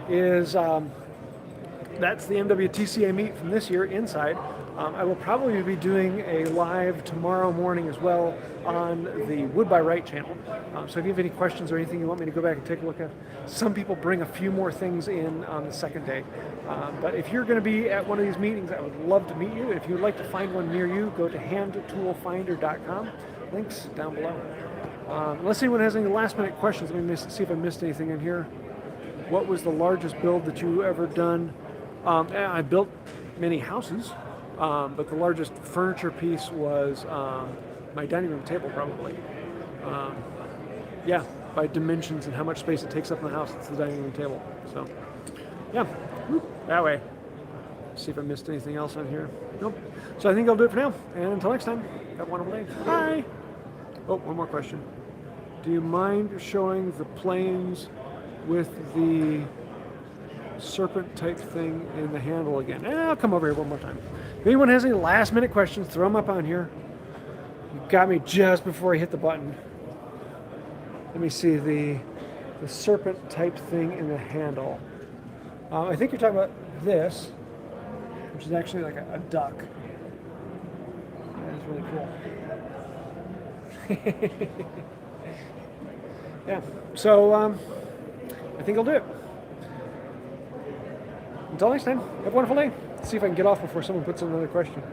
Speaker 1: is that's the MWTCA meet from this year inside. I will probably be doing a live tomorrow morning as well on the Wood by Wright channel. So if you have any questions or anything you want me to go back and take a look at, some people bring a few more things in on the second day. But if you're going to be at one of these meetings, I would love to meet you. If you'd like to find one near you, go to handtoolfinder.com. Links down below. Unless anyone has any last minute questions, let me see if I missed anything in here. What was the largest build that you ever done? I built many houses. But the largest furniture piece was my dining room table, probably. Yeah, by dimensions and how much space it takes up in the house, it's the dining room table. So, yeah, that way. See if I missed anything else on here. Nope. So I think I'll do it for now. And until next time, have a wonderful day. Bye. Oh, one more question. Do you mind showing the planes with the serpent type thing in the handle again? And I'll come over here one more time. If anyone has any last minute questions, throw them up on here. You got me just before I hit the button. Let me see the serpent type thing in the handle. I think you're talking about this, which is actually like a duck. That is really cool. Yeah, so I think I'll do it. Until next time, have a wonderful day. See if I can get off before someone puts in another question.